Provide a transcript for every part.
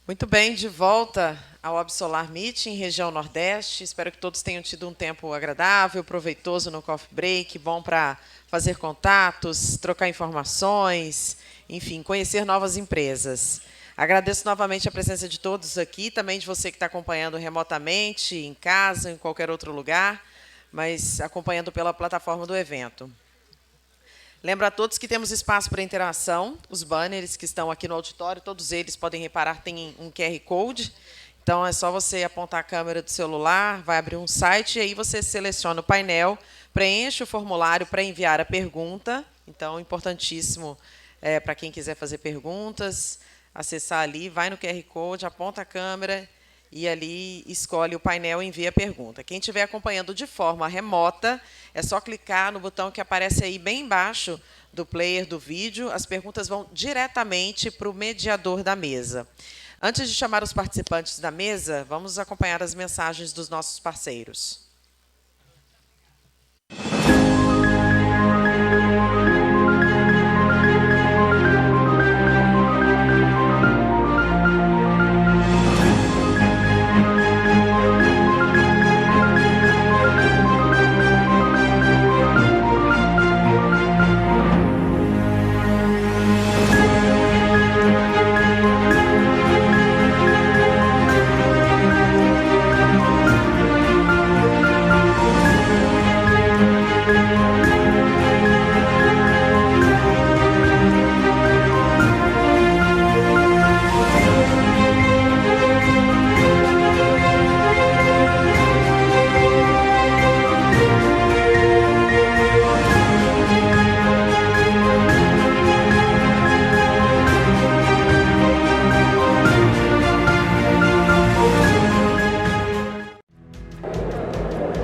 Muito bem, de volta ao Absolar Meeting, região Nordeste. Espero que todos tenham tido um tempo agradável, proveitoso no coffee break, bom para fazer contatos, trocar informações, enfim, conhecer novas empresas. Agradeço novamente a presença de todos aqui, também de você que está acompanhando remotamente, em casa, em qualquer outro lugar, mas acompanhando pela plataforma do evento. Lembro a todos que temos espaço para interação. Os banners que estão aqui no auditório, todos eles, podem reparar, têm um QR Code. Então, é só você apontar a câmera do celular, vai abrir um site, e aí você seleciona o painel, preenche o formulário para enviar a pergunta. Então, importantíssimo para quem quiser fazer perguntas, acessar ali, vai no QR Code, aponta a câmera e ali escolhe o painel e envia a pergunta. Quem estiver acompanhando de forma remota, é só clicar no botão que aparece aí bem embaixo do player do vídeo. As perguntas vão diretamente para o mediador da mesa. Antes de chamar os participantes da mesa, vamos acompanhar as mensagens dos nossos parceiros.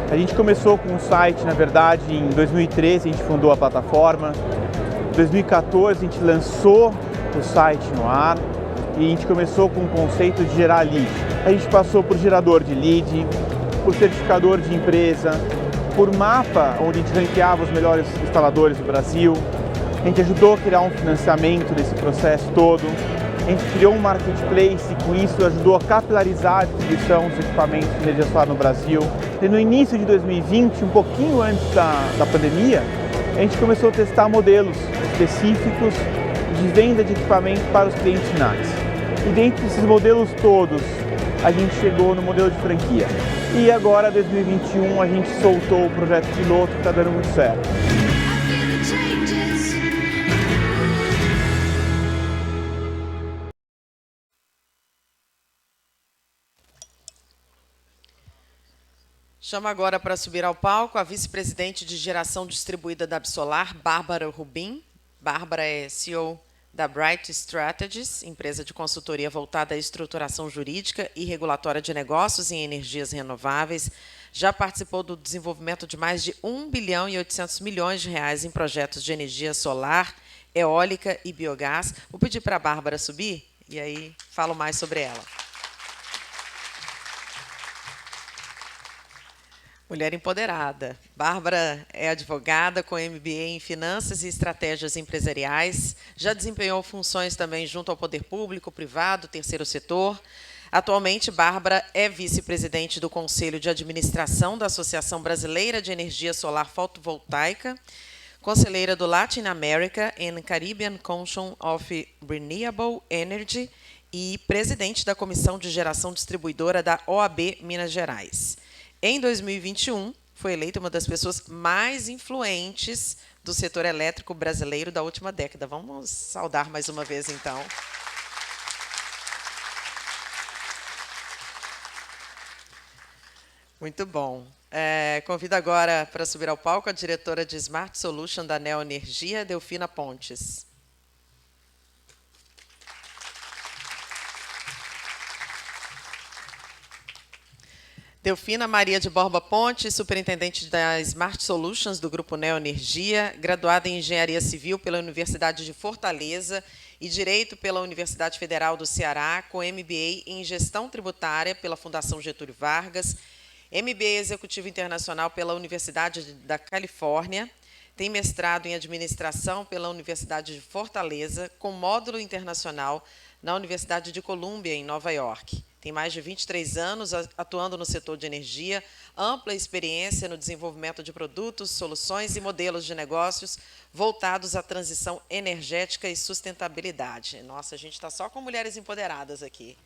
A gente começou com o site, na verdade, em 2013, a gente fundou a plataforma. Em 2014, a gente lançou o site no ar e a gente começou com o conceito de gerar lead. A gente passou por gerador de lead, por certificador de empresa, por mapa, onde a gente ranqueava os melhores instaladores do Brasil. A gente ajudou a criar um financiamento nesse processo todo. A gente criou um marketplace e com isso ajudou a capilarizar a distribuição dos equipamentos de energia solar no Brasil. E no início de 2020, um pouquinho antes da pandemia, a gente começou a testar modelos específicos de venda de equipamento para os clientes finais. E dentro desses modelos todos, a gente chegou no modelo de franquia. E agora, em 2021, a gente soltou o projeto piloto que está dando muito certo. Chamo agora para subir ao palco a vice-presidente de geração distribuída da Absolar, Bárbara Rubim. Bárbara é CEO da Bright Strategies, empresa de consultoria voltada à estruturação jurídica e regulatória de negócios em energias renováveis. Já participou do desenvolvimento de mais de 1 bilhão e 800 milhões de reais em projetos de energia solar, eólica e biogás. Vou pedir para a Bárbara subir e aí falo mais sobre ela. Mulher empoderada. Bárbara é advogada com MBA em Finanças e Estratégias Empresariais. Já desempenhou funções também junto ao poder público, privado, terceiro setor. Atualmente, Bárbara é vice-presidente do Conselho de Administração da Associação Brasileira de Energia Solar Fotovoltaica, conselheira do Latin America and Caribbean Council of Renewable Energy e presidente da Comissão de Geração Distribuidora da OAB Minas Gerais. Em 2021, foi eleita uma das pessoas mais influentes do setor elétrico brasileiro da última década. Vamos saudar mais uma vez, então. Muito bom. Convido agora para subir ao palco a diretora de Smart Solution da Neo Energia, Delfina Pontes. Delfina Maria de Borba Pontes, superintendente da Smart Solutions do Grupo Neo Energia, graduada em Engenharia Civil pela Universidade de Fortaleza e Direito pela Universidade Federal do Ceará, com MBA em Gestão Tributária pela Fundação Getúlio Vargas, MBA Executivo Internacional pela Universidade da Califórnia, tem mestrado em Administração pela Universidade de Fortaleza, com módulo internacional na Universidade de Columbia, em Nova York. Tem mais de 23 anos atuando no setor de energia, ampla experiência no desenvolvimento de produtos, soluções e modelos de negócios voltados à transição energética e sustentabilidade. Nossa, a gente está só com mulheres empoderadas aqui.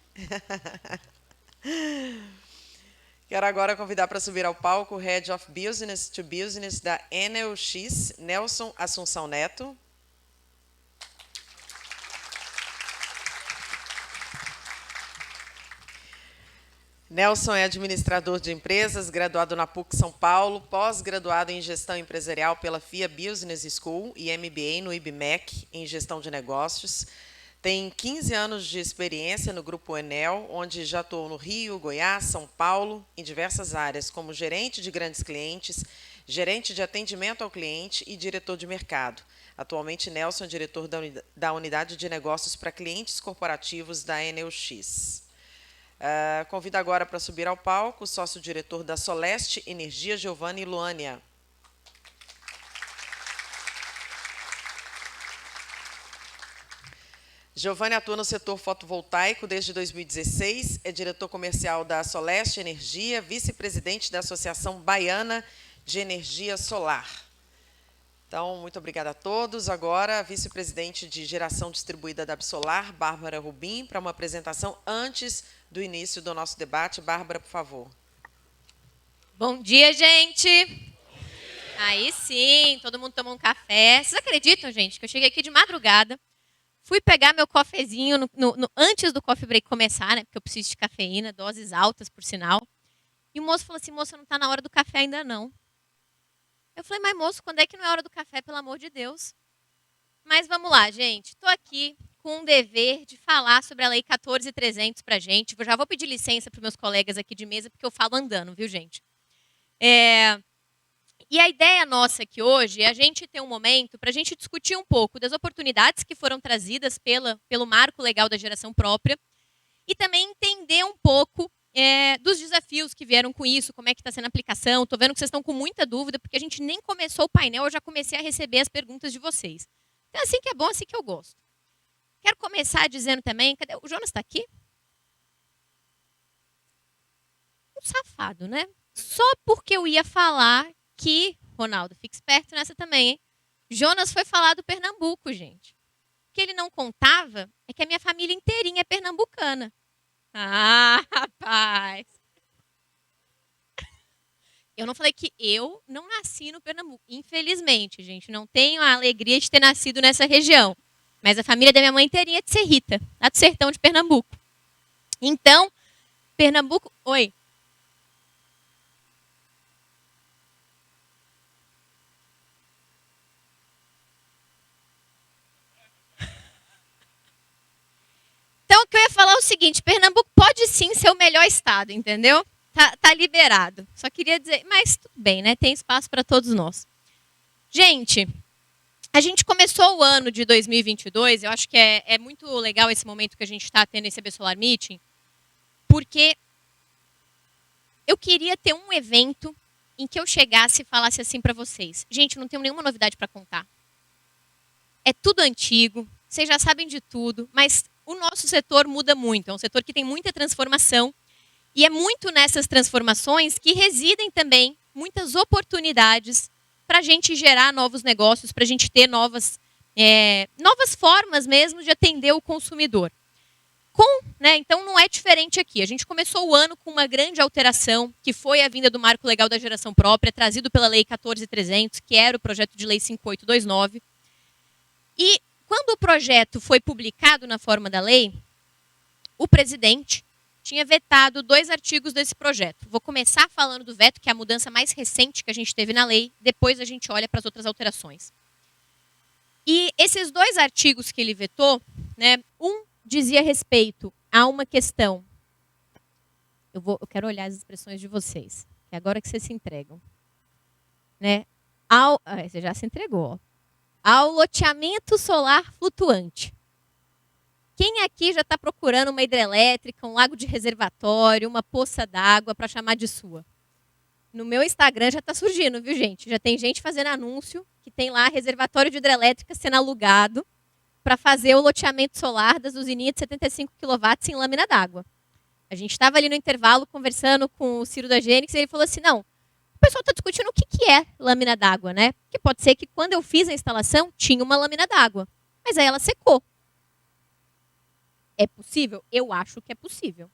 Quero agora convidar para subir ao palco o Head of Business to Business da Enel X, Nelson Assunção Neto. Nelson é administrador de empresas, graduado na PUC São Paulo, pós-graduado em gestão empresarial pela FIA Business School e MBA no IBMEC em gestão de negócios. Tem 15 anos de experiência no Grupo Enel, onde já atuou no Rio, Goiás, São Paulo, em diversas áreas, como gerente de grandes clientes, gerente de atendimento ao cliente e diretor de mercado. Atualmente, Nelson é diretor da unidade de negócios para clientes corporativos da Enel X. Convido agora para subir ao palco o sócio-diretor da Soleste Energia, Giovanni Luania. Giovanni atua no setor fotovoltaico desde 2016, é diretor comercial da Soleste Energia, vice-presidente da Associação Baiana de Energia Solar. Então, muito obrigada a todos. Agora, a vice-presidente de geração distribuída da Absolar, Bárbara Rubim, para uma apresentação antes do início do nosso debate. Bárbara, por favor. Bom dia, gente! Aí sim, todo mundo tomou um café. Vocês acreditam, gente, que eu cheguei aqui de madrugada, fui pegar meu cafezinho antes do coffee break começar, né? Porque eu preciso de cafeína, doses altas, por sinal. E o moço falou assim, moça, não está na hora do café ainda não. Eu falei, mas moço, quando é que não é hora do café, pelo amor de Deus? Mas vamos lá, gente. Estou aqui com o dever de falar sobre a Lei 14.300 para a gente. Eu já vou pedir licença para os meus colegas aqui de mesa, porque eu falo andando, viu, gente? E a ideia nossa aqui hoje é a gente ter um momento para a gente discutir um pouco das oportunidades que foram trazidas pelo marco legal da geração própria e também entender um pouco dos desafios que vieram com isso, como é que está sendo a aplicação. Estou vendo que vocês estão com muita dúvida, porque a gente nem começou o painel, eu já comecei a receber as perguntas de vocês. Então, assim que é bom, assim que eu gosto. Quero começar dizendo também, cadê? O Jonas está aqui? Um safado, né? Só porque eu ia falar que, Ronaldo, fique esperto nessa também, hein? Jonas foi falar do Pernambuco, gente. O que ele não contava é que a minha família inteirinha é pernambucana. Ah, rapaz! Eu não falei que eu não nasci no Pernambuco. Infelizmente, gente, não tenho a alegria de ter nascido nessa região. Mas a família da minha mãe inteirinha é de Serrita, lá do sertão de Pernambuco. Então, Pernambuco... Oi. Então, o que eu ia falar é o seguinte, Pernambuco pode sim ser o melhor estado, entendeu? Tá liberado. Só queria dizer, mas tudo bem, né? Tem espaço para todos nós. Gente, a gente começou o ano de 2022, eu acho que é muito legal esse momento que a gente está tendo esse Absolar Meeting, porque eu queria ter um evento em que eu chegasse e falasse assim para vocês, gente, não tenho nenhuma novidade para contar. É tudo antigo, vocês já sabem de tudo, mas o nosso setor muda muito, é um setor que tem muita transformação, e é muito nessas transformações que residem também muitas oportunidades para a gente gerar novos negócios, para a gente ter novas formas mesmo de atender o consumidor. Então não é diferente aqui. A gente começou o ano com uma grande alteração, que foi a vinda do Marco Legal da Geração Própria, trazido pela Lei 14.300, que era o projeto de Lei 5829. E quando o projeto foi publicado na forma da lei, o presidente tinha vetado 2 artigos desse projeto. Vou começar falando do veto, que é a mudança mais recente que a gente teve na lei, depois a gente olha para as outras alterações. E esses 2 artigos que ele vetou, né, um dizia respeito a uma questão. Eu quero olhar as expressões de vocês, que é agora que vocês se entregam. Né, você já se entregou, ó. Ao loteamento solar flutuante. Quem aqui já está procurando uma hidrelétrica, um lago de reservatório, uma poça d'água para chamar de sua? No meu Instagram já está surgindo, viu, gente? Já tem gente fazendo anúncio que tem lá reservatório de hidrelétrica sendo alugado para fazer o loteamento solar das usininhas de 75 kW em lâmina d'água. A gente estava ali no intervalo conversando com o Ciro da Gênix e ele falou assim, não, o pessoal está discutindo o que é lâmina d'água, né? Porque pode ser que quando eu fiz a instalação tinha uma lâmina d'água, mas aí ela secou. É possível? Eu acho que é possível.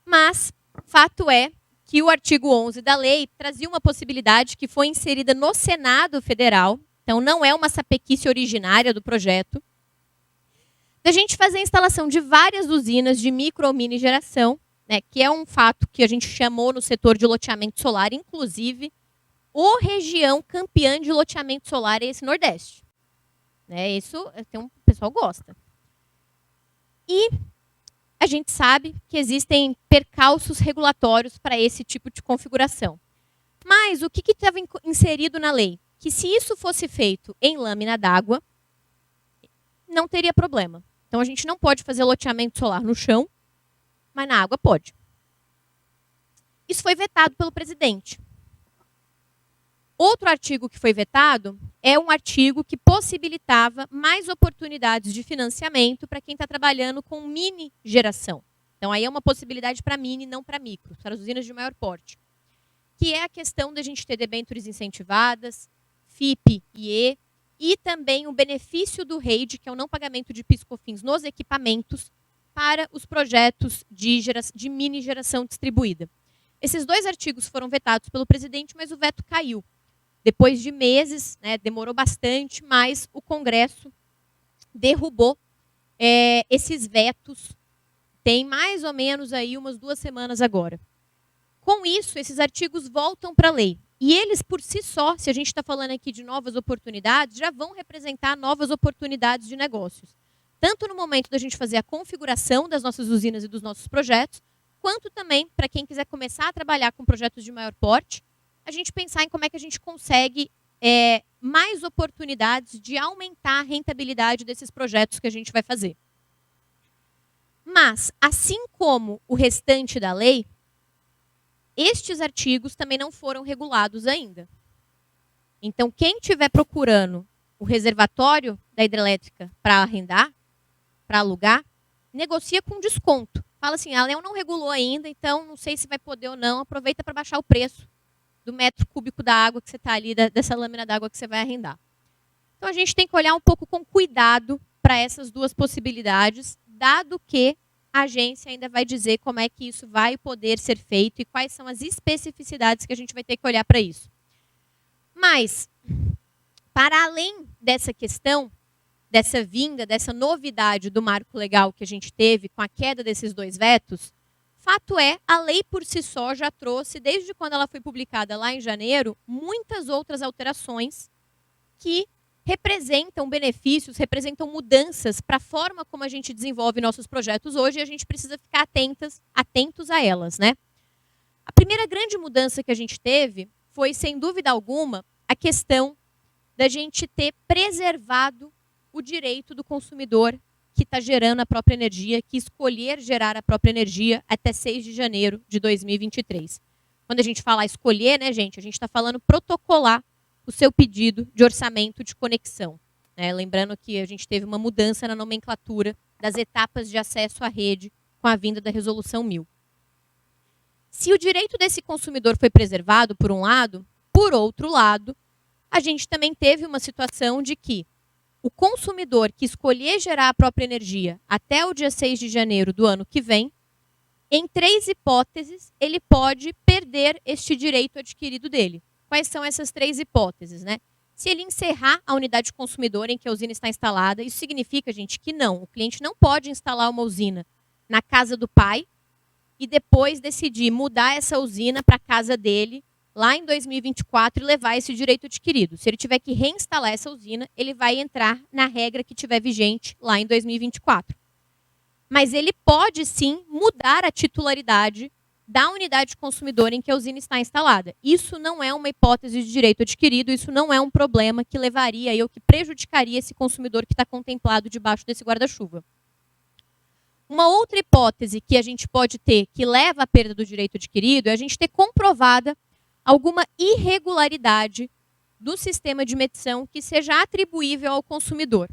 Mas, fato é que o artigo 11 da lei trazia uma possibilidade que foi inserida no Senado Federal, então não é uma sapequice originária do projeto, da gente fazer a instalação de várias usinas de micro ou mini geração, né, que é um fato que a gente chamou no setor de loteamento solar, inclusive, o região campeã de loteamento solar é esse Nordeste. Né, isso o pessoal gosta. E a gente sabe que existem percalços regulatórios para esse tipo de configuração. Mas o que estava inserido na lei? Que se isso fosse feito em lâmina d'água, não teria problema. Então, a gente não pode fazer loteamento solar no chão, mas na água pode. Isso foi vetado pelo presidente. Outro artigo que foi vetado é um artigo que possibilitava mais oportunidades de financiamento para quem está trabalhando com mini geração. Então, aí é uma possibilidade para mini, não para micro, para as usinas de maior porte. Que é a questão da gente ter debêntures incentivadas, FIP e E, e também o benefício do REID, que é o não pagamento de PIS/COFINS nos equipamentos, para os projetos de mini geração distribuída. Esses dois artigos foram vetados pelo presidente, mas o veto caiu. Depois de meses, né, demorou bastante, mas o Congresso derrubou esses vetos. Tem mais ou menos aí umas 2 semanas agora. Com isso, esses artigos voltam para a lei. E eles, por si só, se a gente está falando aqui de novas oportunidades, já vão representar novas oportunidades de negócios. Tanto no momento da gente fazer a configuração das nossas usinas e dos nossos projetos, quanto também para quem quiser começar a trabalhar com projetos de maior porte, a gente pensar em como é que a gente consegue mais oportunidades de aumentar a rentabilidade desses projetos que a gente vai fazer. Mas, assim como o restante da lei, estes artigos também não foram regulados ainda. Então, quem estiver procurando o reservatório da hidrelétrica para arrendar, para alugar, negocia com desconto. Fala assim, a Leão não regulou ainda, então não sei se vai poder ou não, aproveita para baixar o preço do metro cúbico da água que você está ali, dessa lâmina d'água que você vai arrendar. Então, a gente tem que olhar um pouco com cuidado para essas duas possibilidades, dado que a agência ainda vai dizer como é que isso vai poder ser feito e quais são as especificidades que a gente vai ter que olhar para isso. Mas, para além dessa questão, dessa vinda, dessa novidade do marco legal que a gente teve com a queda desses 2 vetos, fato é, a lei por si só já trouxe, desde quando ela foi publicada lá em janeiro, muitas outras alterações que representam benefícios, representam mudanças para a forma como a gente desenvolve nossos projetos hoje e a gente precisa ficar atentos a elas, né? A primeira grande mudança que a gente teve foi, sem dúvida alguma, a questão da gente ter preservado o direito do consumidor que está gerando a própria energia, que escolher gerar a própria energia até 6 de janeiro de 2023. Quando a gente fala escolher, né, gente, a gente está falando protocolar o seu pedido de orçamento de conexão. Né? Lembrando que a gente teve uma mudança na nomenclatura das etapas de acesso à rede com a vinda da Resolução 1000. Se o direito desse consumidor foi preservado, por um lado, por outro lado, a gente também teve uma situação de que o consumidor que escolher gerar a própria energia até o dia 6 de janeiro do ano que vem, em 3 hipóteses, ele pode perder este direito adquirido dele. Quais são essas 3 hipóteses, né? Se ele encerrar a unidade consumidora em que a usina está instalada, isso significa, gente, que não. O cliente não pode instalar uma usina na casa do pai e depois decidir mudar essa usina para a casa dele lá em 2024 e levar esse direito adquirido. Se ele tiver que reinstalar essa usina, ele vai entrar na regra que tiver vigente lá em 2024. Mas ele pode, sim, mudar a titularidade da unidade consumidora em que a usina está instalada. Isso não é uma hipótese de direito adquirido, isso não é um problema que levaria ou que prejudicaria esse consumidor que está contemplado debaixo desse guarda-chuva. Uma outra hipótese que a gente pode ter que leva à perda do direito adquirido é a gente ter comprovada alguma irregularidade do sistema de medição que seja atribuível ao consumidor.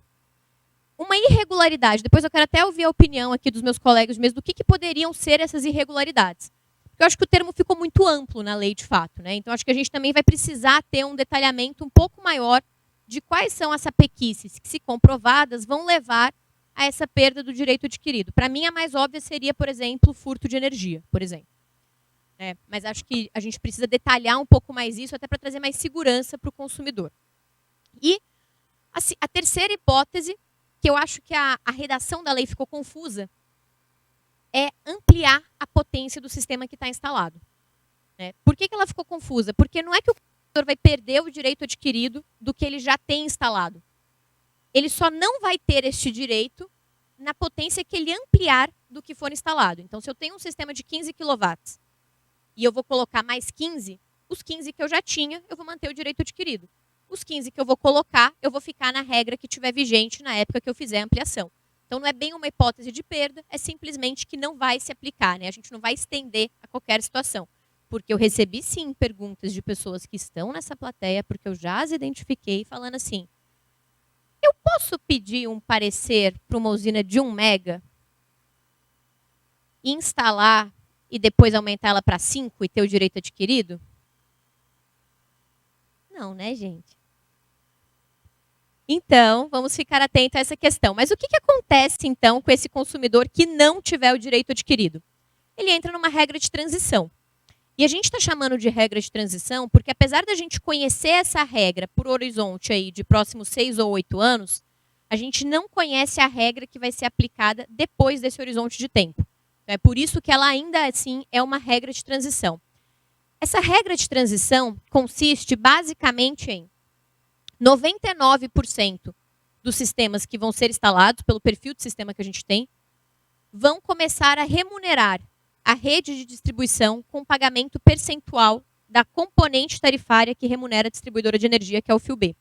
uma irregularidade. Depois eu quero até ouvir a opinião aqui dos meus colegas mesmo do que poderiam ser essas irregularidades. Porque eu acho que o termo ficou muito amplo na lei, de fato, né? Então, acho que a gente também vai precisar ter um detalhamento um pouco maior de quais são as apequices que, se comprovadas, vão levar a essa perda do direito adquirido. Para mim, a mais óbvia seria, por exemplo, o furto de energia, por exemplo. Mas acho que a gente precisa detalhar um pouco mais isso, até para trazer mais segurança para o consumidor. E a terceira hipótese, que eu acho que a redação da lei ficou confusa, é ampliar a potência do sistema que está instalado. Por que ela ficou confusa? Porque não é que o consumidor vai perder o direito adquirido do que ele já tem instalado. Ele só não vai ter este direito na potência que ele ampliar do que for instalado. Então, se eu tenho um sistema de 15 kW e eu vou colocar mais 15, os 15 que eu já tinha, eu vou manter o direito adquirido. Os 15 que eu vou colocar, eu vou ficar na regra que estiver vigente na época que eu fizer a ampliação. Então, não é bem uma hipótese de perda, é simplesmente que não vai se aplicar, né? A gente não vai estender a qualquer situação. Porque eu recebi, sim, perguntas de pessoas que estão nessa plateia, porque eu já as identifiquei, falando assim, eu posso pedir um parecer para uma usina de 1 mega, instalar e depois aumentar ela para 5 e ter o direito adquirido? Não, né, gente? Então, vamos ficar atentos a essa questão. Mas o que acontece, então, com esse consumidor que não tiver o direito adquirido? Ele entra numa regra de transição. E a gente está chamando de regra de transição porque, apesar da gente conhecer essa regra por horizonte aí de próximos 6 ou 8 anos, a gente não conhece a regra que vai ser aplicada depois desse horizonte de tempo. Então, é por isso que ela ainda assim é uma regra de transição. Essa regra de transição consiste basicamente em 99% dos sistemas que vão ser instalados, pelo perfil de sistema que a gente tem, vão começar a remunerar a rede de distribuição com pagamento percentual da componente tarifária que remunera a distribuidora de energia, que é o fio B.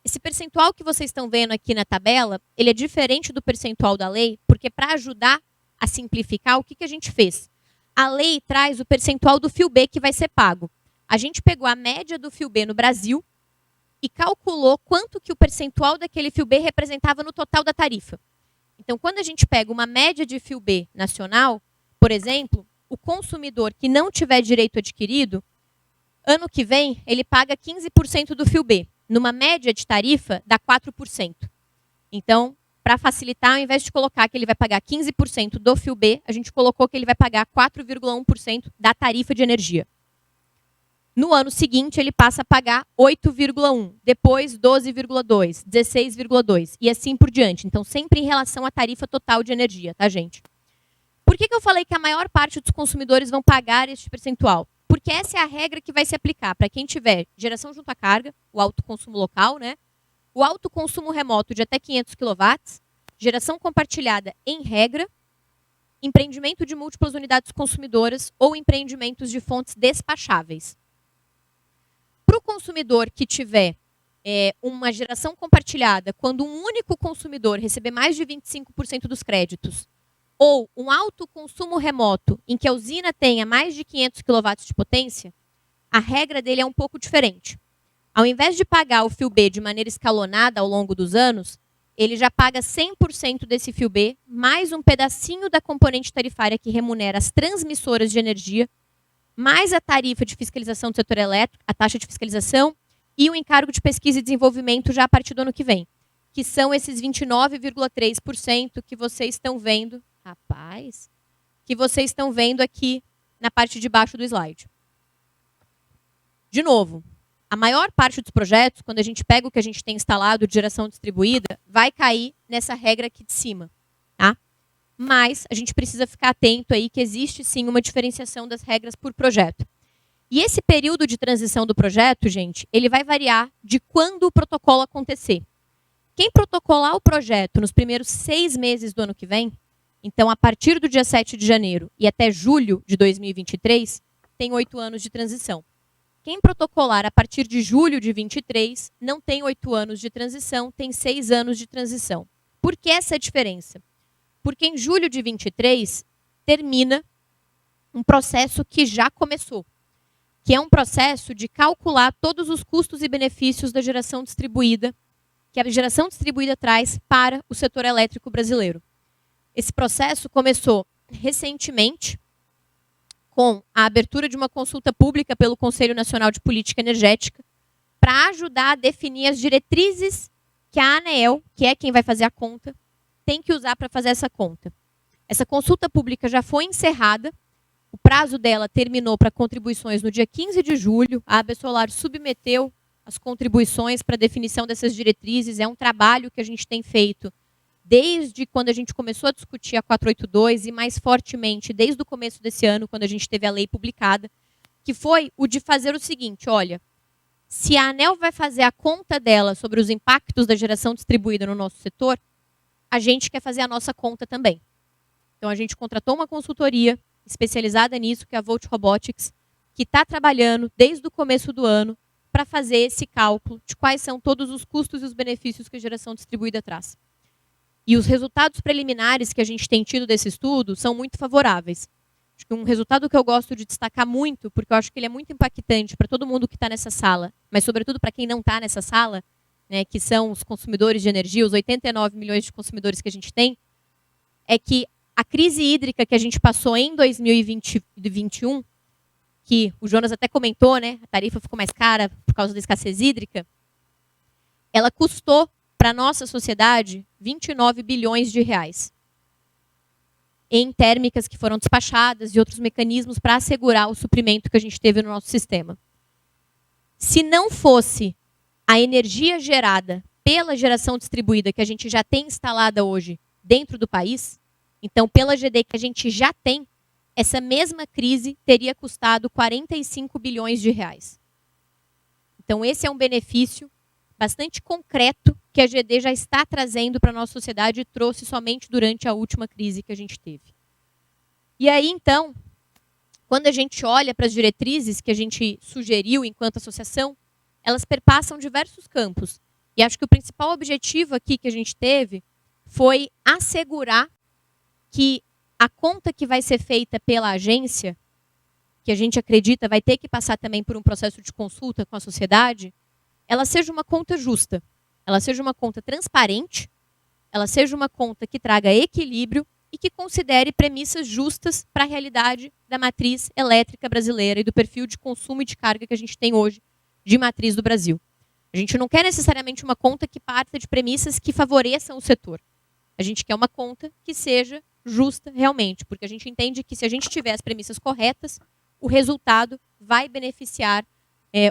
Esse percentual que vocês estão vendo aqui na tabela, ele é diferente do percentual da lei, porque para ajudar a simplificar, o que a gente fez? A lei traz o percentual do fio B que vai ser pago. A gente pegou a média do fio B no Brasil e calculou quanto que o percentual daquele fio B representava no total da tarifa. Então, quando a gente pega uma média de fio B nacional, por exemplo, o consumidor que não tiver direito adquirido, ano que vem, ele paga 15% do fio B. Numa média de tarifa, dá 4%. Então, para facilitar, ao invés de colocar que ele vai pagar 15% do fio B, a gente colocou que ele vai pagar 4,1% da tarifa de energia. No ano seguinte, ele passa a pagar 8,1%, depois 12,2%, 16,2% e assim por diante. Então, sempre em relação à tarifa total de energia, tá, gente? Por que eu falei que a maior parte dos consumidores vão pagar este percentual? Porque essa é a regra que vai se aplicar para quem tiver geração junto à carga, o autoconsumo local, né? O autoconsumo remoto de até 500 kW, geração compartilhada em regra, empreendimento de múltiplas unidades consumidoras ou empreendimentos de fontes despacháveis. Para o consumidor que tiver uma geração compartilhada, quando um único consumidor receber mais de 25% dos créditos, ou um autoconsumo remoto em que a usina tenha mais de 500 kW de potência, a regra dele é um pouco diferente. Ao invés de pagar o fio B de maneira escalonada ao longo dos anos, ele já paga 100% desse fio B, mais um pedacinho da componente tarifária que remunera as transmissoras de energia, mais a tarifa de fiscalização do setor elétrico, a taxa de fiscalização, e o encargo de pesquisa e desenvolvimento já a partir do ano que vem, que são esses 29,3% que vocês estão vendo, rapaz, que vocês estão vendo aqui na parte de baixo do slide. De novo, a maior parte dos projetos, quando a gente pega o que a gente tem instalado de geração distribuída, vai cair nessa regra aqui de cima, tá? Mas a gente precisa ficar atento aí que existe sim uma diferenciação das regras por projeto. E esse período de transição do projeto, gente, ele vai variar de quando o protocolo acontecer. Quem protocolar o projeto nos primeiros 6 meses do ano que vem, então a partir do dia 7 de janeiro e até julho de 2023, tem 8 anos de transição. Quem protocolar a partir de julho de 23 não tem 8 anos de transição, tem 6 anos de transição. Por que essa diferença? Porque em julho de 23 termina um processo que já começou, que é um processo de calcular todos os custos e benefícios da geração distribuída, que a geração distribuída traz para o setor elétrico brasileiro. Esse processo começou recentemente com a abertura de uma consulta pública pelo Conselho Nacional de Política Energética para ajudar a definir as diretrizes que a ANEEL, que é quem vai fazer a conta, tem que usar para fazer essa conta. Essa consulta pública já foi encerrada, o prazo dela terminou para contribuições no dia 15 de julho, a AB Solar submeteu as contribuições para definição dessas diretrizes, é um trabalho que a gente tem feito desde quando a gente começou a discutir a 482 e mais fortemente desde o começo desse ano, quando a gente teve a lei publicada, que foi o de fazer o seguinte, olha, se a ANEEL vai fazer a conta dela sobre os impactos da geração distribuída no nosso setor, a gente quer fazer a nossa conta também. Então a gente contratou uma consultoria especializada nisso, que é a Volt Robotics, que está trabalhando desde o começo do ano para fazer esse cálculo de quais são todos os custos e os benefícios que a geração distribuída traz. E os resultados preliminares que a gente tem tido desse estudo são muito favoráveis. Acho que um resultado que eu gosto de destacar muito, porque eu acho que ele é muito impactante para todo mundo que está nessa sala, mas sobretudo para quem não está nessa sala, né, que são os consumidores de energia, os 89 milhões de consumidores que a gente tem, é que a crise hídrica que a gente passou em 2020 e 2021, que o Jonas até comentou, né, a tarifa ficou mais cara por causa da escassez hídrica, ela custou para a nossa sociedade 29 bilhões de reais em térmicas que foram despachadas e outros mecanismos para assegurar o suprimento que a gente teve no nosso sistema. Se não fosse a energia gerada pela geração distribuída que a gente já tem instalada hoje dentro do país, então pela GD que a gente já tem, essa mesma crise teria custado 45 bilhões de reais. Então esse é um benefício bastante concreto que a GD já está trazendo para a nossa sociedade e trouxe somente durante a última crise que a gente teve. E aí, então, quando a gente olha para as diretrizes que a gente sugeriu enquanto associação, elas perpassam diversos campos. E acho que o principal objetivo aqui que a gente teve foi assegurar que a conta que vai ser feita pela agência, que a gente acredita vai ter que passar também por um processo de consulta com a sociedade, ela seja uma conta justa, ela seja uma conta transparente, ela seja uma conta que traga equilíbrio e que considere premissas justas para a realidade da matriz elétrica brasileira e do perfil de consumo e de carga que a gente tem hoje de matriz do Brasil. A gente não quer necessariamente uma conta que parta de premissas que favoreçam o setor. A gente quer uma conta que seja justa realmente, porque a gente entende que se a gente tiver as premissas corretas, o resultado vai beneficiar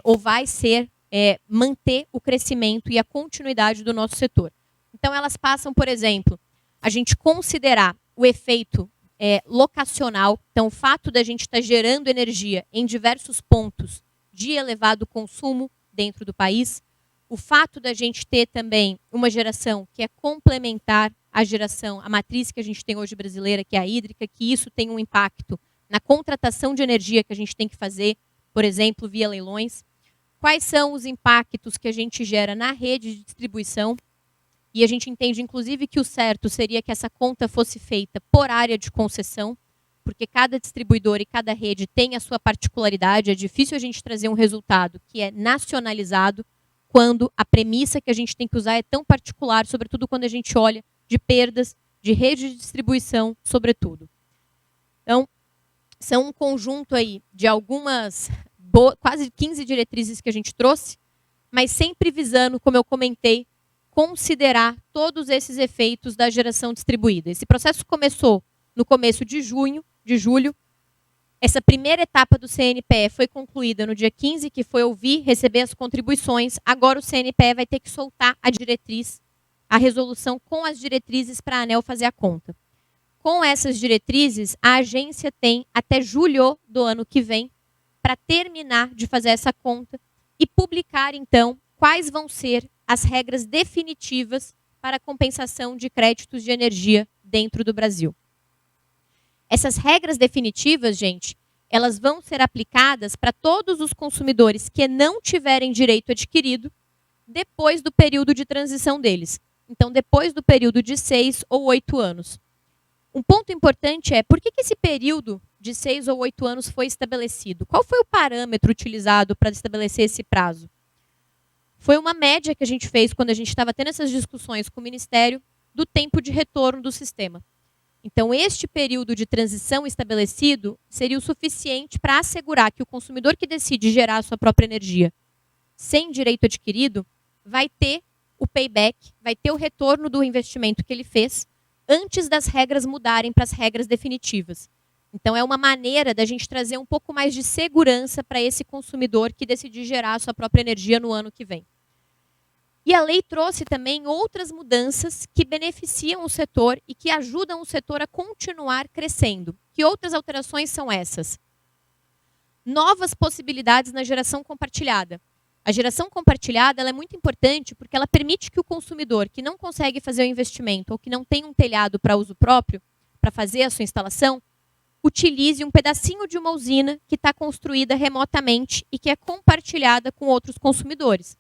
ou vai ser manter o crescimento e a continuidade do nosso setor. Então, elas passam, por exemplo, a gente considerar o efeito locacional, então o fato da gente estar gerando energia em diversos pontos de elevado consumo dentro do país, o fato da gente ter também uma geração que é complementar à geração, a matriz que a gente tem hoje brasileira, que é a hídrica, que isso tem um impacto na contratação de energia que a gente tem que fazer, por exemplo, via leilões. Quais são os impactos que a gente gera na rede de distribuição? E a gente entende, inclusive, que o certo seria que essa conta fosse feita por área de concessão, porque cada distribuidor e cada rede tem a sua particularidade. É difícil a gente trazer um resultado que é nacionalizado quando a premissa que a gente tem que usar é tão particular, sobretudo quando a gente olha de perdas de rede de distribuição, sobretudo. Então, são um conjunto aí de algumas quase 15 diretrizes que a gente trouxe, mas sempre visando, como eu comentei, considerar todos esses efeitos da geração distribuída. Esse processo começou no começo de julho. Essa primeira etapa do CNPE foi concluída no dia 15, que foi ouvir, receber as contribuições. Agora o CNPE vai ter que soltar a diretriz, a resolução com as diretrizes para a ANEEL fazer a conta. Com essas diretrizes, a agência tem até julho do ano que vem para terminar de fazer essa conta e publicar, então, quais vão ser as regras definitivas para a compensação de créditos de energia dentro do Brasil. Essas regras definitivas, gente, elas vão ser aplicadas para todos os consumidores que não tiverem direito adquirido depois do período de transição deles. Então, depois do período de 6 ou 8 anos. Um ponto importante é, por que esse período de 6 ou 8 anos foi estabelecido? Qual foi o parâmetro utilizado para estabelecer esse prazo? foi uma média que a gente fez quando a gente estava tendo essas discussões com o Ministério do tempo de retorno do sistema. Então, este período de transição estabelecido seria o suficiente para assegurar que o consumidor que decide gerar a sua própria energia sem direito adquirido vai ter o payback, vai ter o retorno do investimento que ele fez antes das regras mudarem para as regras definitivas. Então, é uma maneira da gente trazer um pouco mais de segurança para esse consumidor que decidir gerar a sua própria energia no ano que vem. E a lei trouxe também outras mudanças que beneficiam o setor e que ajudam o setor a continuar crescendo. Que outras alterações são essas? Novas possibilidades na geração compartilhada. A geração compartilhada ela é muito importante porque ela permite que o consumidor que não consegue fazer o investimento ou que não tem um telhado para uso próprio, para fazer a sua instalação, utilize um pedacinho de uma usina que está construída remotamente e que é compartilhada com outros consumidores.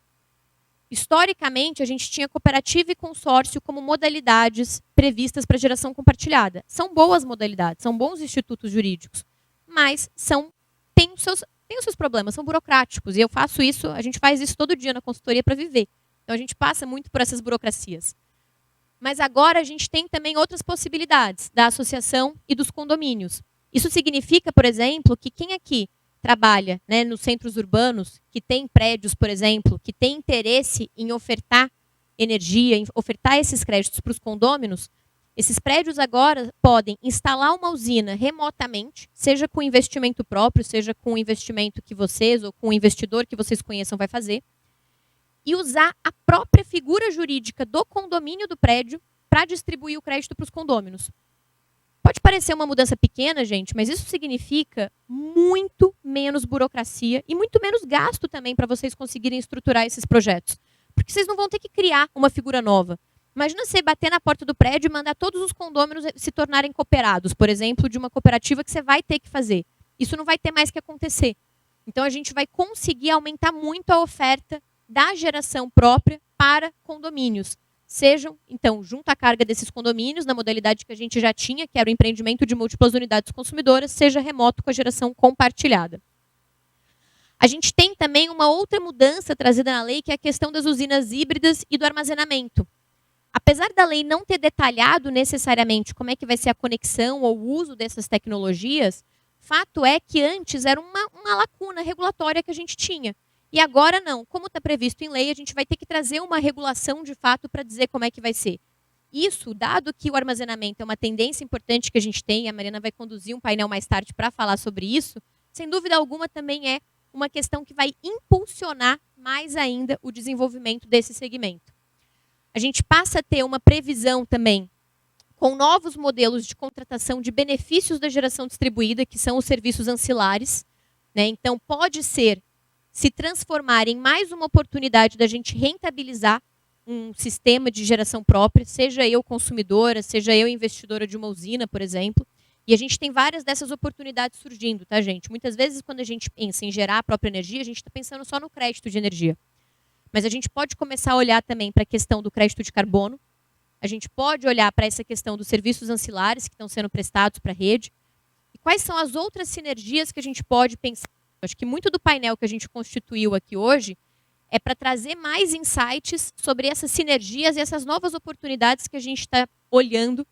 Historicamente, a gente tinha cooperativa e consórcio como modalidades previstas para geração compartilhada. São boas modalidades, são bons institutos jurídicos, mas têm os seus problemas, são burocráticos. E eu faço isso, a gente faz isso todo dia na consultoria para viver. Então a gente passa muito por essas burocracias. Mas agora a gente tem também outras possibilidades da associação e dos condomínios. Isso significa, por exemplo, que quem aqui trabalha, né, nos centros urbanos, que tem prédios, por exemplo, que tem interesse em ofertar energia, em ofertar esses créditos para os condôminos, esses prédios agora podem instalar uma usina remotamente, seja com investimento próprio, seja com o investimento que vocês ou com o investidor que vocês conheçam vai fazer, e usar a própria figura jurídica do condomínio do prédio para distribuir o crédito para os condôminos. Pode parecer uma mudança pequena, gente, mas isso significa muito menos burocracia e muito menos gasto também para vocês conseguirem estruturar esses projetos. Porque vocês não vão ter que criar uma figura nova. Imagina você bater na porta do prédio e mandar todos os condôminos se tornarem cooperados, por exemplo, de uma cooperativa que você vai ter que fazer. Isso não vai ter mais que acontecer. Então, a gente vai conseguir aumentar muito a oferta da geração própria para condomínios. Sejam, então, junto à carga desses condomínios, na modalidade que a gente já tinha, que era o empreendimento de múltiplas unidades consumidoras, seja remoto com a geração compartilhada. A gente tem também uma outra mudança trazida na lei, que é a questão das usinas híbridas e do armazenamento. Apesar da lei não ter detalhado necessariamente como é que vai ser a conexão ou o uso dessas tecnologias, fato é que antes era uma lacuna regulatória que a gente tinha. E agora não. Como está previsto em lei, a gente vai ter que trazer uma regulação de fato para dizer como é que vai ser. Isso, dado que o armazenamento é uma tendência importante que a gente tem, e a Mariana vai conduzir um painel mais tarde para falar sobre isso, sem dúvida alguma também é uma questão que vai impulsionar mais ainda o desenvolvimento desse segmento. A gente passa a ter uma previsão também com novos modelos de contratação de benefícios da geração distribuída, que são os serviços ancilares, né? Então, pode se transformar em mais uma oportunidade da gente rentabilizar um sistema de geração própria, seja eu consumidora, seja eu investidora de uma usina, por exemplo. E a gente tem várias dessas oportunidades surgindo, tá, gente? Muitas vezes, quando a gente pensa em gerar a própria energia, a gente está pensando só no crédito de energia. Mas a gente pode começar a olhar também para a questão do crédito de carbono. A gente pode olhar para essa questão dos serviços ancilares que estão sendo prestados para a rede. E quais são as outras sinergias que a gente pode pensar? Acho que muito do painel que a gente constituiu aqui hoje é para trazer mais insights sobre essas sinergias e essas novas oportunidades que a gente está olhando,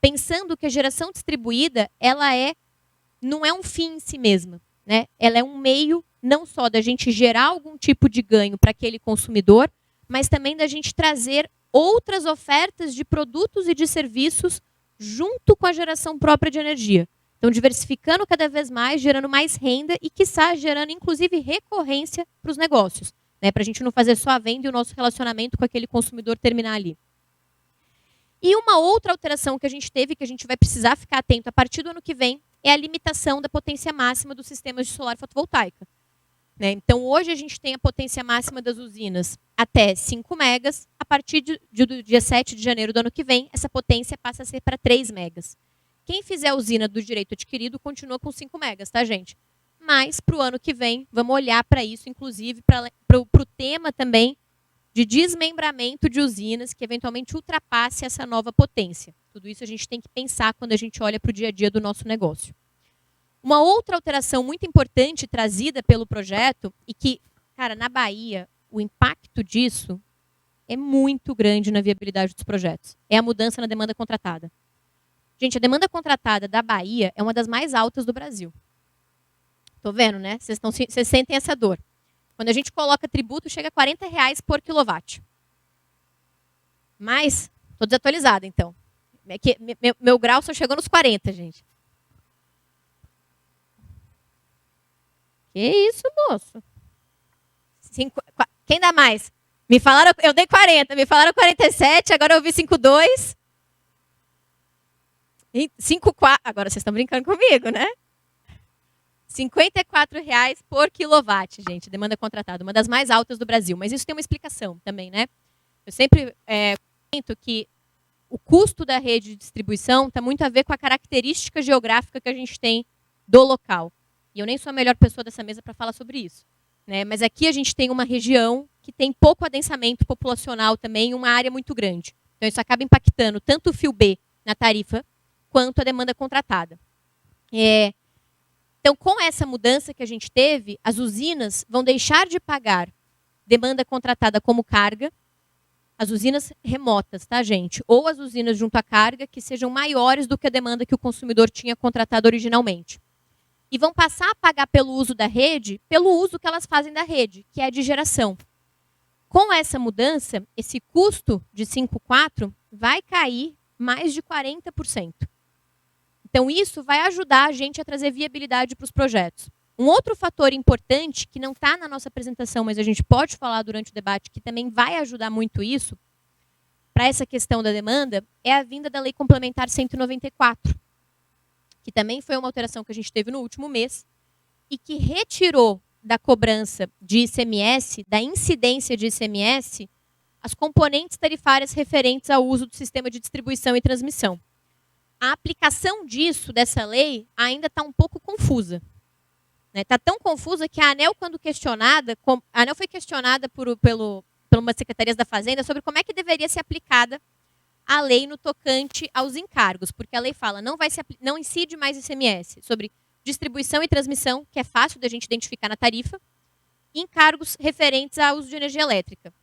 pensando que a geração distribuída não é um fim em si mesma, né? Ela é um meio não só da gente gerar algum tipo de ganho para aquele consumidor, mas também da gente trazer outras ofertas de produtos e de serviços junto com a geração própria de energia. Então, diversificando cada vez mais, gerando mais renda e, quiçá, gerando, inclusive, recorrência para os negócios, né? Para a gente não fazer só a venda e o nosso relacionamento com aquele consumidor terminar ali. E uma outra alteração que a gente teve, que a gente vai precisar ficar atento a partir do ano que vem, é a limitação da potência máxima dos sistemas de solar fotovoltaica. Né? Então, hoje a gente tem a potência máxima das usinas até 5 megas. A partir do dia 7 de janeiro do ano que vem, essa potência passa a ser para 3 megas. Quem fizer a usina do direito adquirido continua com 5 megas, tá, gente? Mas, para o ano que vem, vamos olhar para isso, inclusive, para o tema também de desmembramento de usinas que eventualmente ultrapasse essa nova potência. Tudo isso a gente tem que pensar quando a gente olha para o dia a dia do nosso negócio. Uma outra alteração muito importante trazida pelo projeto e que, cara, na Bahia, o impacto disso é muito grande na viabilidade dos projetos. É a mudança na demanda contratada. Gente, a demanda contratada da Bahia é uma das mais altas do Brasil. Tô vendo, né? Vocês sentem essa dor. Quando a gente coloca tributo, chega a R$40 por quilowatt. Mas, tô desatualizada, então. Meu grau só chegou nos 40, gente. Que isso, moço? Quem dá mais? Me falaram, eu dei 40, me falaram 47, agora eu vi 5,2. 5,4. Agora vocês estão brincando comigo, né? R$54 por quilowatt, gente, demanda contratada, uma das mais altas do Brasil. Mas isso tem uma explicação também, né? Eu sempre comento que o custo da rede de distribuição está muito a ver com a característica geográfica que a gente tem do local. E eu nem sou a melhor pessoa dessa mesa para falar sobre isso, né? Mas aqui a gente tem uma região que tem pouco adensamento populacional também, uma área muito grande. Então isso acaba impactando tanto o fio B na tarifa, quanto a demanda contratada. Então, com essa mudança que a gente teve, as usinas vão deixar de pagar demanda contratada como carga, as usinas remotas, tá, gente? Ou as usinas junto à carga que sejam maiores do que a demanda que o consumidor tinha contratado originalmente. E vão passar a pagar pelo uso da rede, pelo uso que elas fazem da rede, que é de geração. Com essa mudança, esse custo de 5,4 vai cair mais de 40%. Então, isso vai ajudar a gente a trazer viabilidade para os projetos. Um outro fator importante, que não está na nossa apresentação, mas a gente pode falar durante o debate, que também vai ajudar muito isso, para essa questão da demanda, é a vinda da Lei Complementar 194, que também foi uma alteração que a gente teve no último mês, e que retirou da cobrança de ICMS, da incidência de ICMS, as componentes tarifárias referentes ao uso do sistema de distribuição e transmissão. A aplicação disso, dessa lei, ainda está um pouco confusa. Está tão confusa que a ANEEL, quando questionada, a ANEEL foi questionada por umas secretarias da Fazenda sobre como é que deveria ser aplicada a lei no tocante aos encargos, porque a lei fala não incide mais ICMS sobre distribuição e transmissão, que é fácil da gente identificar na tarifa, e encargos referentes ao uso de energia elétrica.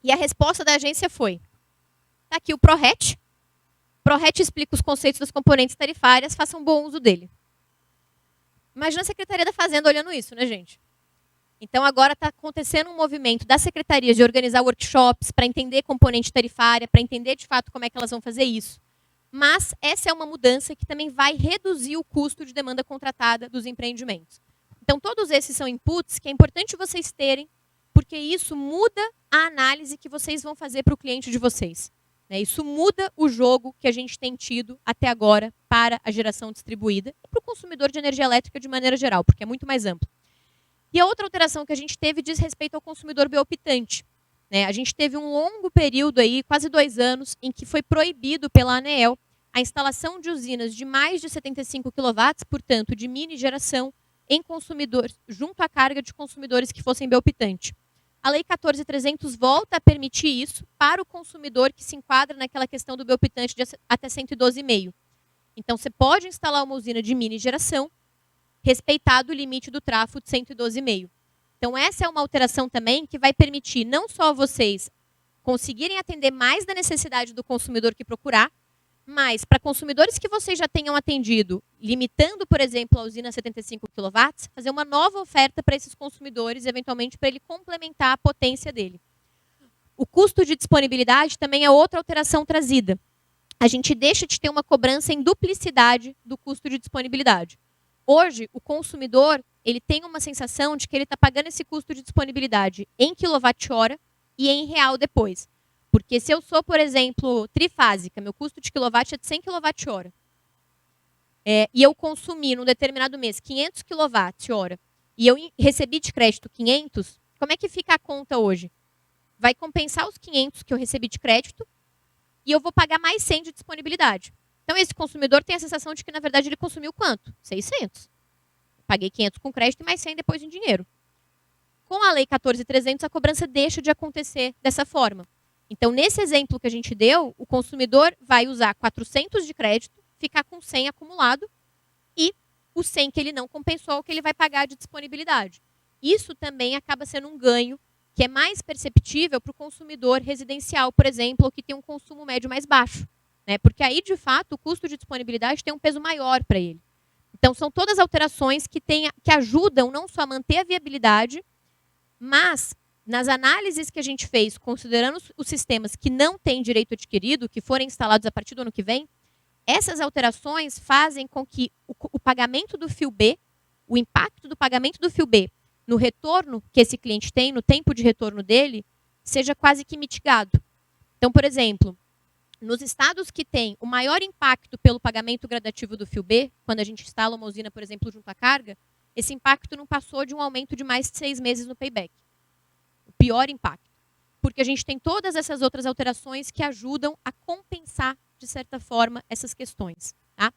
E a resposta da agência foi: está aqui o PRORET. PRORET explica os conceitos das componentes tarifárias, façam bom uso dele. Imagina a Secretaria da Fazenda olhando isso, né, gente? Então, agora está acontecendo um movimento das secretarias de organizar workshops para entender componente tarifária, para entender, de fato, como é que elas vão fazer isso. Mas essa é uma mudança que também vai reduzir o custo de demanda contratada dos empreendimentos. Então, todos esses são inputs que é importante vocês terem, porque isso muda a análise que vocês vão fazer para o cliente de vocês. Isso muda o jogo que a gente tem tido até agora para a geração distribuída e para o consumidor de energia elétrica de maneira geral, porque é muito mais amplo. E a outra alteração que a gente teve diz respeito ao consumidor bioptante. A gente teve um longo período, aí, quase 2 anos, em que foi proibido pela ANEEL a instalação de usinas de mais de 75 kW, portanto, de mini geração, em consumidores, junto à carga de consumidores que fossem bioptante. A Lei 14.300 volta a permitir isso para o consumidor que se enquadra naquela questão do bioptante de até 112,5. Então, você pode instalar uma usina de mini geração, respeitado o limite do trafo de 112,5. Então, essa é uma alteração também que vai permitir não só vocês conseguirem atender mais da necessidade do consumidor que procurar, mas para consumidores que vocês já tenham atendido, limitando, por exemplo, a usina a 75 kW, fazer uma nova oferta para esses consumidores, eventualmente para ele complementar a potência dele. O custo de disponibilidade também é outra alteração trazida. A gente deixa de ter uma cobrança em duplicidade do custo de disponibilidade. Hoje, o consumidor ele tem uma sensação de que ele está pagando esse custo de disponibilidade em quilowatt-hora e em real depois. Porque se eu sou, por exemplo, trifásica, meu custo de quilowatt é de 100 kWh, e eu consumi num determinado mês 500 kWh, e eu recebi de crédito 500, como é que fica a conta hoje? Vai compensar os 500 que eu recebi de crédito, e eu vou pagar mais 100 de disponibilidade. Então, esse consumidor tem a sensação de que, na verdade, ele consumiu quanto? 600. Paguei 500 com crédito e mais 100 depois em dinheiro. Com a Lei 14.300, a cobrança deixa de acontecer dessa forma. Então, nesse exemplo que a gente deu, o consumidor vai usar 400 de crédito, ficar com 100 acumulado, e o 100 que ele não compensou é o que ele vai pagar de disponibilidade. Isso também acaba sendo um ganho que é mais perceptível para o consumidor residencial, por exemplo, ou que tem um consumo médio mais baixo, né? Porque aí, de fato, o custo de disponibilidade tem um peso maior para ele. Então, são todas alterações que ajudam não só a manter a viabilidade, mas, nas análises que a gente fez, considerando os sistemas que não têm direito adquirido, que forem instalados a partir do ano que vem, essas alterações fazem com que o pagamento do fio B, o impacto do pagamento do fio B no retorno que esse cliente tem, no tempo de retorno dele, seja quase que mitigado. Então, por exemplo, nos estados que têm o maior impacto pelo pagamento gradativo do fio B, quando a gente instala uma usina, por exemplo, junto à carga, esse impacto não passou de um aumento de mais de 6 meses no payback. O pior impacto. Porque a gente tem todas essas outras alterações que ajudam a compensar, de certa forma, essas questões. Tá?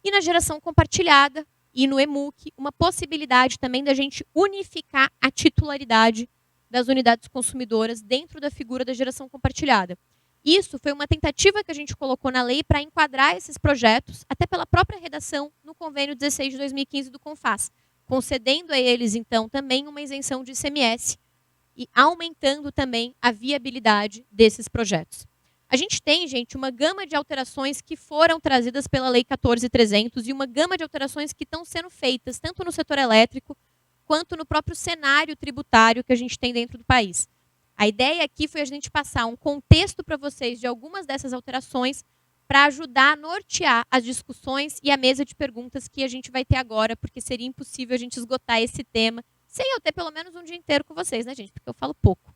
E na geração compartilhada, e no EMUC, uma possibilidade também da gente unificar a titularidade das unidades consumidoras dentro da figura da geração compartilhada. Isso foi uma tentativa que a gente colocou na lei para enquadrar esses projetos, até pela própria redação no convênio 16 de 2015 do CONFAS, concedendo a eles, então, também uma isenção de ICMS e aumentando também a viabilidade desses projetos. A gente tem, gente, uma gama de alterações que foram trazidas pela Lei 14.300 e uma gama de alterações que estão sendo feitas tanto no setor elétrico quanto no próprio cenário tributário que a gente tem dentro do país. A ideia aqui foi a gente passar um contexto para vocês de algumas dessas alterações para ajudar a nortear as discussões e a mesa de perguntas que a gente vai ter agora, porque seria impossível a gente esgotar esse tema sem eu ter pelo menos um dia inteiro com vocês, né, gente? Porque eu falo pouco.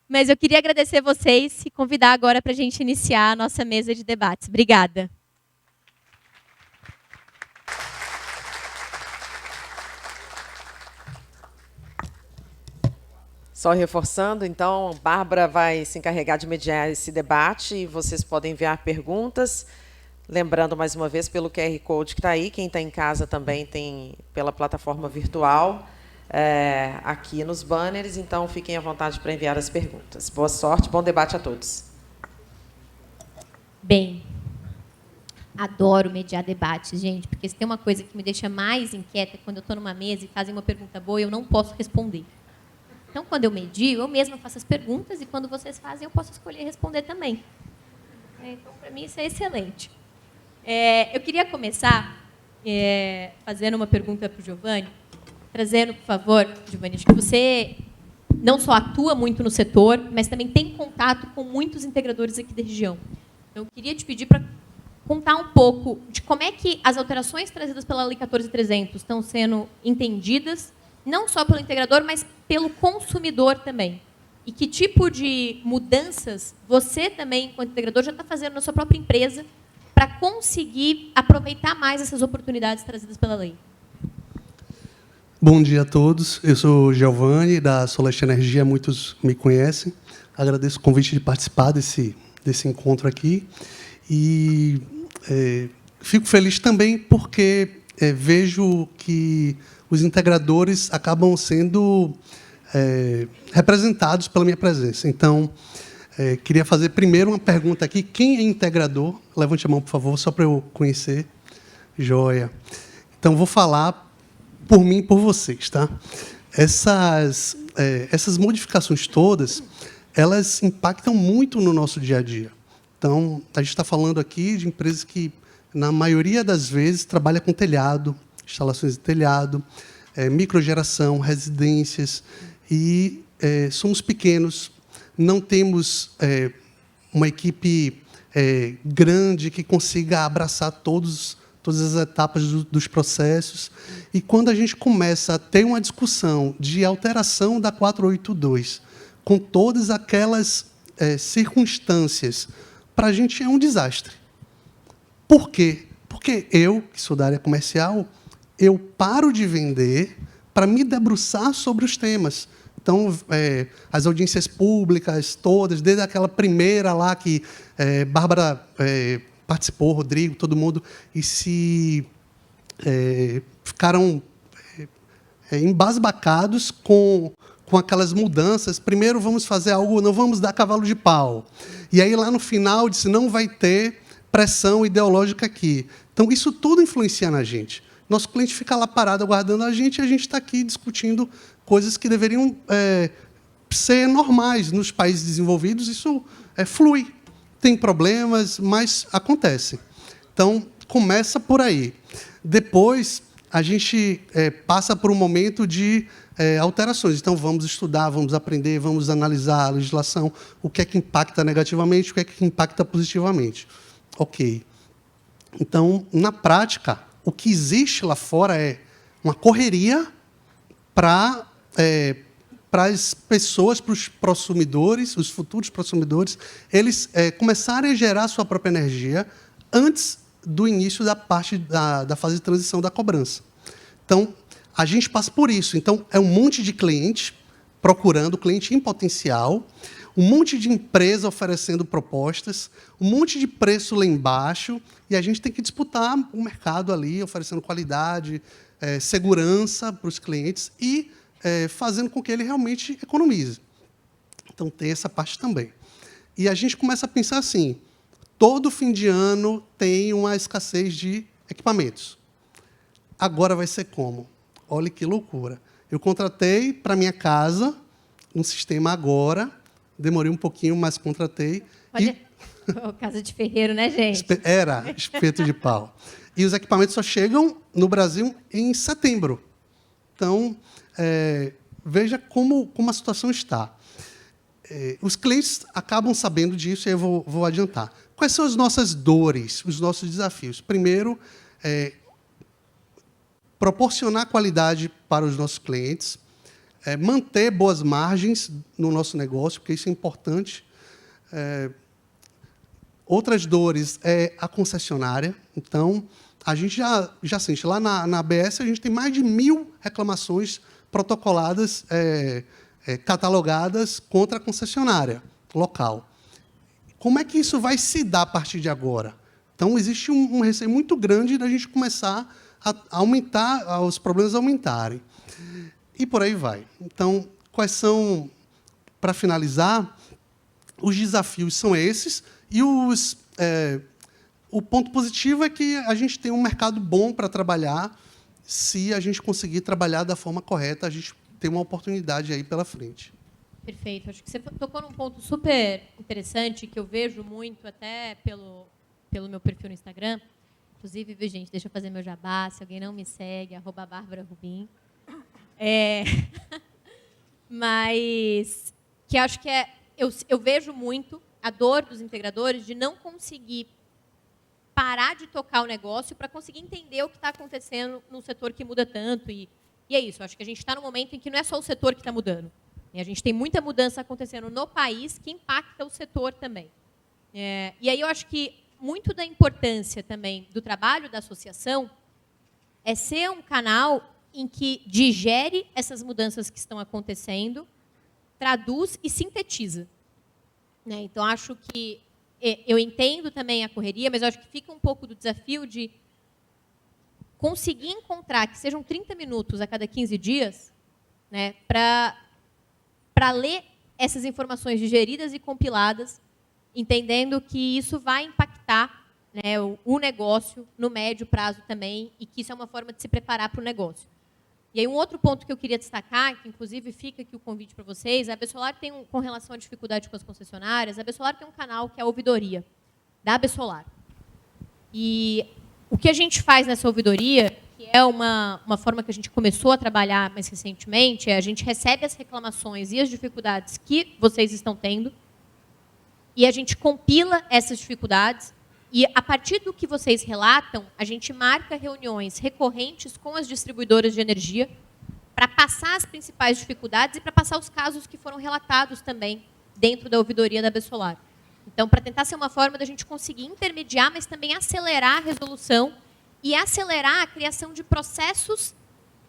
Mas eu queria agradecer vocês e convidar agora para a gente iniciar a nossa mesa de debates. Obrigada. Só reforçando, então, Bárbara vai se encarregar de mediar esse debate e vocês podem enviar perguntas. Lembrando, mais uma vez, pelo QR Code que está aí, quem está em casa também tem pela plataforma virtual, aqui nos banners, então fiquem à vontade para enviar as perguntas. Boa sorte, bom debate a todos. Bem, adoro mediar debates, gente, porque se tem uma coisa que me deixa mais inquieta é quando eu estou numa mesa e fazem uma pergunta boa e eu não posso responder. Então, quando eu medio, eu mesma faço as perguntas e quando vocês fazem, eu posso escolher responder também. Então, para mim, isso é excelente. Eu queria começar fazendo uma pergunta para o Giovanni, trazendo, por favor, Giovanni, acho que você não só atua muito no setor, mas também tem contato com muitos integradores aqui da região. Então, eu queria te pedir para contar um pouco de como é que as alterações trazidas pela Lei 14.300 estão sendo entendidas, não só pelo integrador, mas pelo consumidor também. E que tipo de mudanças você também, enquanto integrador, já está fazendo na sua própria empresa para conseguir aproveitar mais essas oportunidades trazidas pela lei? Bom dia a todos. Eu sou Giovanni, da Soleste Energia, muitos me conhecem. Agradeço o convite de participar desse encontro aqui. E fico feliz também porque vejo que os integradores acabam sendo representados pela minha presença. Então, queria fazer primeiro uma pergunta aqui. Quem é integrador? Levante a mão, por favor, só para eu conhecer. Joia. Então, vou falar por mim e por vocês. Tá? Essas modificações todas, elas impactam muito no nosso dia a dia. Então, a gente está falando aqui de empresas que, na maioria das vezes, trabalham com telhado, instalações de telhado, microgeração, residências, e somos pequenos, não temos uma equipe grande que consiga abraçar todas as etapas dos processos. E quando a gente começa a ter uma discussão de alteração da 482, com todas aquelas circunstâncias, para a gente é um desastre. Por quê? Porque eu, que sou da área comercial, eu paro de vender para me debruçar sobre os temas. Então, as audiências públicas todas, desde aquela primeira lá que Bárbara participou, Rodrigo, todo mundo, e se ficaram embasbacados com aquelas mudanças. Primeiro, vamos fazer algo, não vamos dar cavalo de pau. E aí, lá no final, disse, não vai ter pressão ideológica aqui. Então, isso tudo influencia na gente. Nosso cliente fica lá parado, aguardando a gente, e a gente está aqui discutindo coisas que deveriam ser normais. Nos países desenvolvidos, isso flui. Tem problemas, mas acontece. Então, começa por aí. Depois, a gente passa por um momento de alterações. Então, vamos estudar, vamos aprender, vamos analisar a legislação, o que é que impacta negativamente, o que é que impacta positivamente. Ok. Então, na prática, o que existe lá fora é uma correria para as pessoas, para os consumidores, os futuros consumidores, eles começarem a gerar a sua própria energia antes do início da parte da fase de transição da cobrança. Então, a gente passa por isso. Então, é um monte de cliente procurando, cliente em potencial, um monte de empresa oferecendo propostas, um monte de preço lá embaixo, e a gente tem que disputar o mercado ali, oferecendo qualidade, segurança para os clientes e fazendo com que ele realmente economize. Então, tem essa parte também. E a gente começa a pensar assim, todo fim de ano tem uma escassez de equipamentos. Agora vai ser como? Olha que loucura. Eu contratei para minha casa um sistema agora, demorei um pouquinho, mas contratei. Casa de ferreiro, né, gente? Era espeto de pau. E os equipamentos só chegam no Brasil em setembro. Então, veja como a situação está. Os clientes acabam sabendo disso, e eu vou adiantar. Quais são as nossas dores, os nossos desafios? Primeiro, proporcionar qualidade para os nossos clientes, manter boas margens no nosso negócio, porque isso é importante. Outras dores é a concessionária. Então, a gente já sente. Lá na ABS, a gente tem mais de 1.000 reclamações protocoladas, catalogadas contra a concessionária local. Como é que isso vai se dar a partir de agora? Então, existe um receio muito grande da gente começar a aumentar, os problemas aumentarem. E por aí vai. Então, quais são, para finalizar, os desafios são esses, e o ponto positivo é que a gente tem um mercado bom para trabalhar. Se a gente conseguir trabalhar da forma correta, a gente tem uma oportunidade aí pela frente. Perfeito. Acho que você tocou num ponto super interessante, que eu vejo muito até pelo meu perfil no Instagram. Inclusive, viu, gente, deixa eu fazer meu jabá. Se alguém não me segue, @BárbaraRubim. Mas que acho que eu vejo muito a dor dos integradores de não conseguir parar de tocar o negócio para conseguir entender o que está acontecendo num setor que muda tanto. E é isso. Acho que a gente está num momento em que não é só o setor que está mudando. E a gente tem muita mudança acontecendo no país que impacta o setor também. E aí eu acho que muito da importância também do trabalho da associação é ser um canal em que digere essas mudanças que estão acontecendo, traduz e sintetiza. Então, acho que eu entendo também a correria, mas eu acho que fica um pouco do desafio de conseguir encontrar que sejam 30 minutos a cada 15 dias, né, para ler essas informações digeridas e compiladas, entendendo que isso vai impactar, né, o negócio no médio prazo também, e que isso é uma forma de se preparar para o negócio. E aí, um outro ponto que eu queria destacar, que inclusive fica aqui o convite para vocês, a Absolar tem, com relação à dificuldade com as concessionárias, a Absolar tem um canal que é a ouvidoria da Absolar. E o que a gente faz nessa ouvidoria, que é uma forma que a gente começou a trabalhar mais recentemente, é a gente recebe as reclamações e as dificuldades que vocês estão tendo, e a gente compila essas dificuldades, e, a partir do que vocês relatam, a gente marca reuniões recorrentes com as distribuidoras de energia para passar as principais dificuldades e para passar os casos que foram relatados também dentro da ouvidoria da Absolar. Então, para tentar ser uma forma da gente conseguir intermediar, mas também acelerar a resolução e acelerar a criação de processos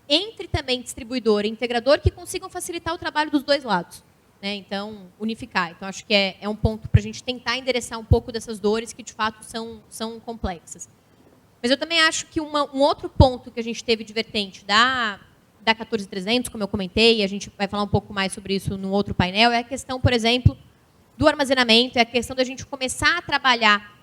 entre também distribuidor e integrador que consigam facilitar o trabalho dos dois lados. Então, unificar. Então, acho que é um ponto para a gente tentar endereçar um pouco dessas dores que, de fato, são complexas. Mas eu também acho que um outro ponto que a gente teve de vertente da 14300, como eu comentei, e a gente vai falar um pouco mais sobre isso no outro painel, é a questão, por exemplo, do armazenamento, é a questão da gente começar a trabalhar,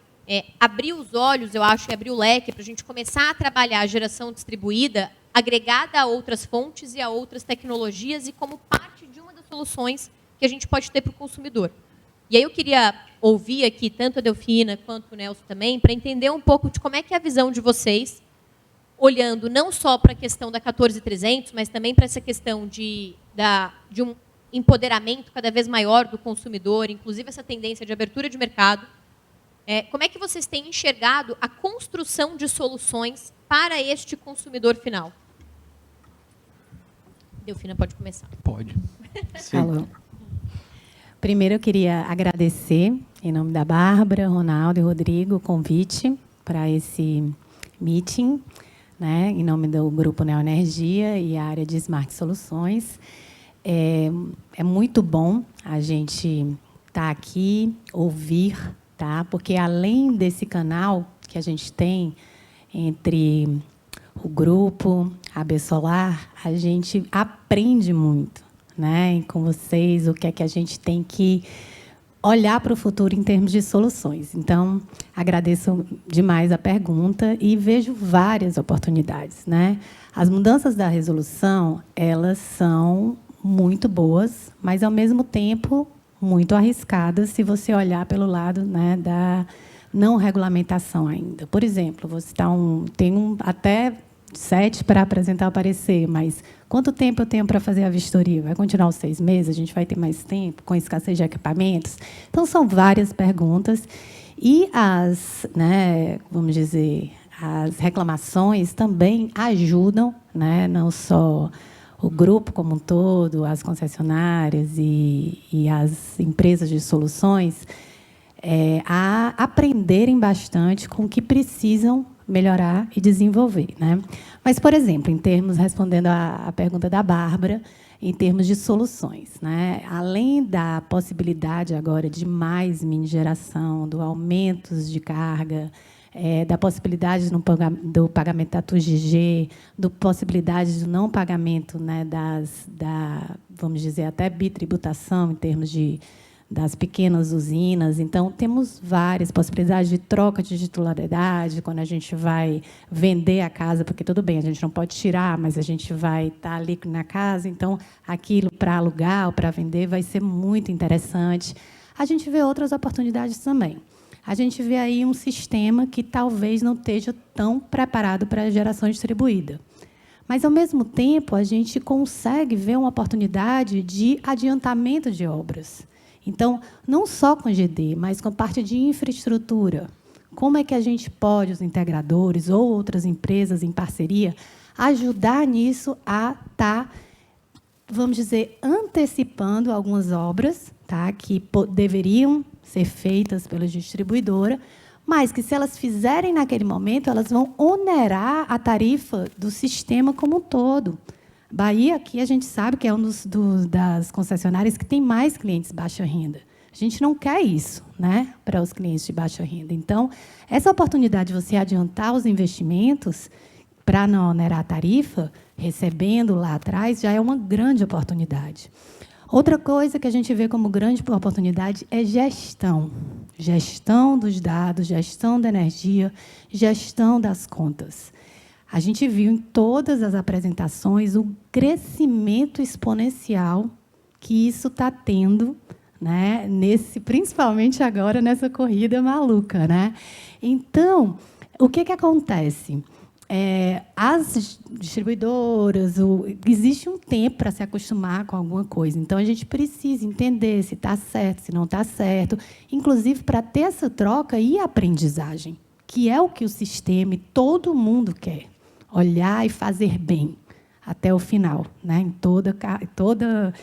abrir os olhos, eu acho, e abrir o leque, para a gente começar a trabalhar a geração distribuída agregada a outras fontes e a outras tecnologias e como parte de uma das soluções que a gente pode ter para o consumidor. E aí eu queria ouvir aqui, tanto a Delfina quanto o Nelson também, para entender um pouco de como é que é a visão de vocês, olhando não só para a questão da 14300, mas também para essa questão de um empoderamento cada vez maior do consumidor, inclusive essa tendência de abertura de mercado. Como é que vocês têm enxergado a construção de soluções para este consumidor final? Delfina, pode começar. Pode. Sim. Alô. Primeiro, eu queria agradecer, em nome da Bárbara, Ronaldo e Rodrigo, o convite para esse meeting, né, em nome do Grupo Neoenergia e a área de Smart Soluções. É muito bom a gente estar aqui, ouvir, tá? Porque, além desse canal que a gente tem entre o grupo, a Absolar, a gente aprende muito, né? E com vocês, o que é que a gente tem que olhar para o futuro em termos de soluções. Então, agradeço demais a pergunta e vejo várias oportunidades, né? As mudanças da resolução, elas são muito boas, mas, ao mesmo tempo, muito arriscadas se você olhar pelo lado, né, da não regulamentação ainda. Por exemplo, você tem até 7 para apresentar o parecer, mas quanto tempo eu tenho para fazer a vistoria? Vai continuar os 6 meses? A gente vai ter mais tempo com escassez de equipamentos? Então, são várias perguntas. E vamos dizer, as reclamações também ajudam, né, não só o grupo como um todo, as concessionárias e as empresas de soluções, a aprenderem bastante com o que precisam melhorar e desenvolver, né? Mas, por exemplo, respondendo à pergunta da Bárbara, em termos de soluções, né? Além da possibilidade agora de mais mini geração, do aumento de carga, da possibilidade do pagamento da TUGG, da possibilidade do não pagamento, né, vamos dizer, até bitributação em termos das pequenas usinas. Então, temos várias possibilidades de troca de titularidade, quando a gente vai vender a casa, porque, tudo bem, a gente não pode tirar, mas a gente vai estar ali na casa, então, aquilo para alugar ou para vender vai ser muito interessante. A gente vê outras oportunidades também. A gente vê aí um sistema que talvez não esteja tão preparado para a geração distribuída. Mas, ao mesmo tempo, a gente consegue ver uma oportunidade de adiantamento de obras. Então, não só com GD, mas com parte de infraestrutura. Como é que a gente pode, os integradores ou outras empresas em parceria, ajudar nisso a estar, vamos dizer, antecipando algumas obras, tá, que deveriam ser feitas pela distribuidora, mas que, se elas fizerem naquele momento, elas vão onerar a tarifa do sistema como um todo. Bahia, aqui, a gente sabe que é um das concessionárias que tem mais clientes de baixa renda. A gente não quer isso, né, para os clientes de baixa renda. Então, essa oportunidade de você adiantar os investimentos para não onerar a tarifa, recebendo lá atrás, já é uma grande oportunidade. Outra coisa que a gente vê como grande oportunidade é gestão. Gestão dos dados, gestão da energia, gestão das contas. A gente viu em todas as apresentações o crescimento exponencial que isso está tendo, né, principalmente agora nessa corrida maluca, né? Então, o que acontece? As distribuidoras, existe um tempo para se acostumar com alguma coisa. Então, a gente precisa entender se está certo, se não está certo, inclusive para ter essa troca e aprendizagem, que é o que o sistema e todo mundo quer. Olhar e fazer bem até o final, né, em toda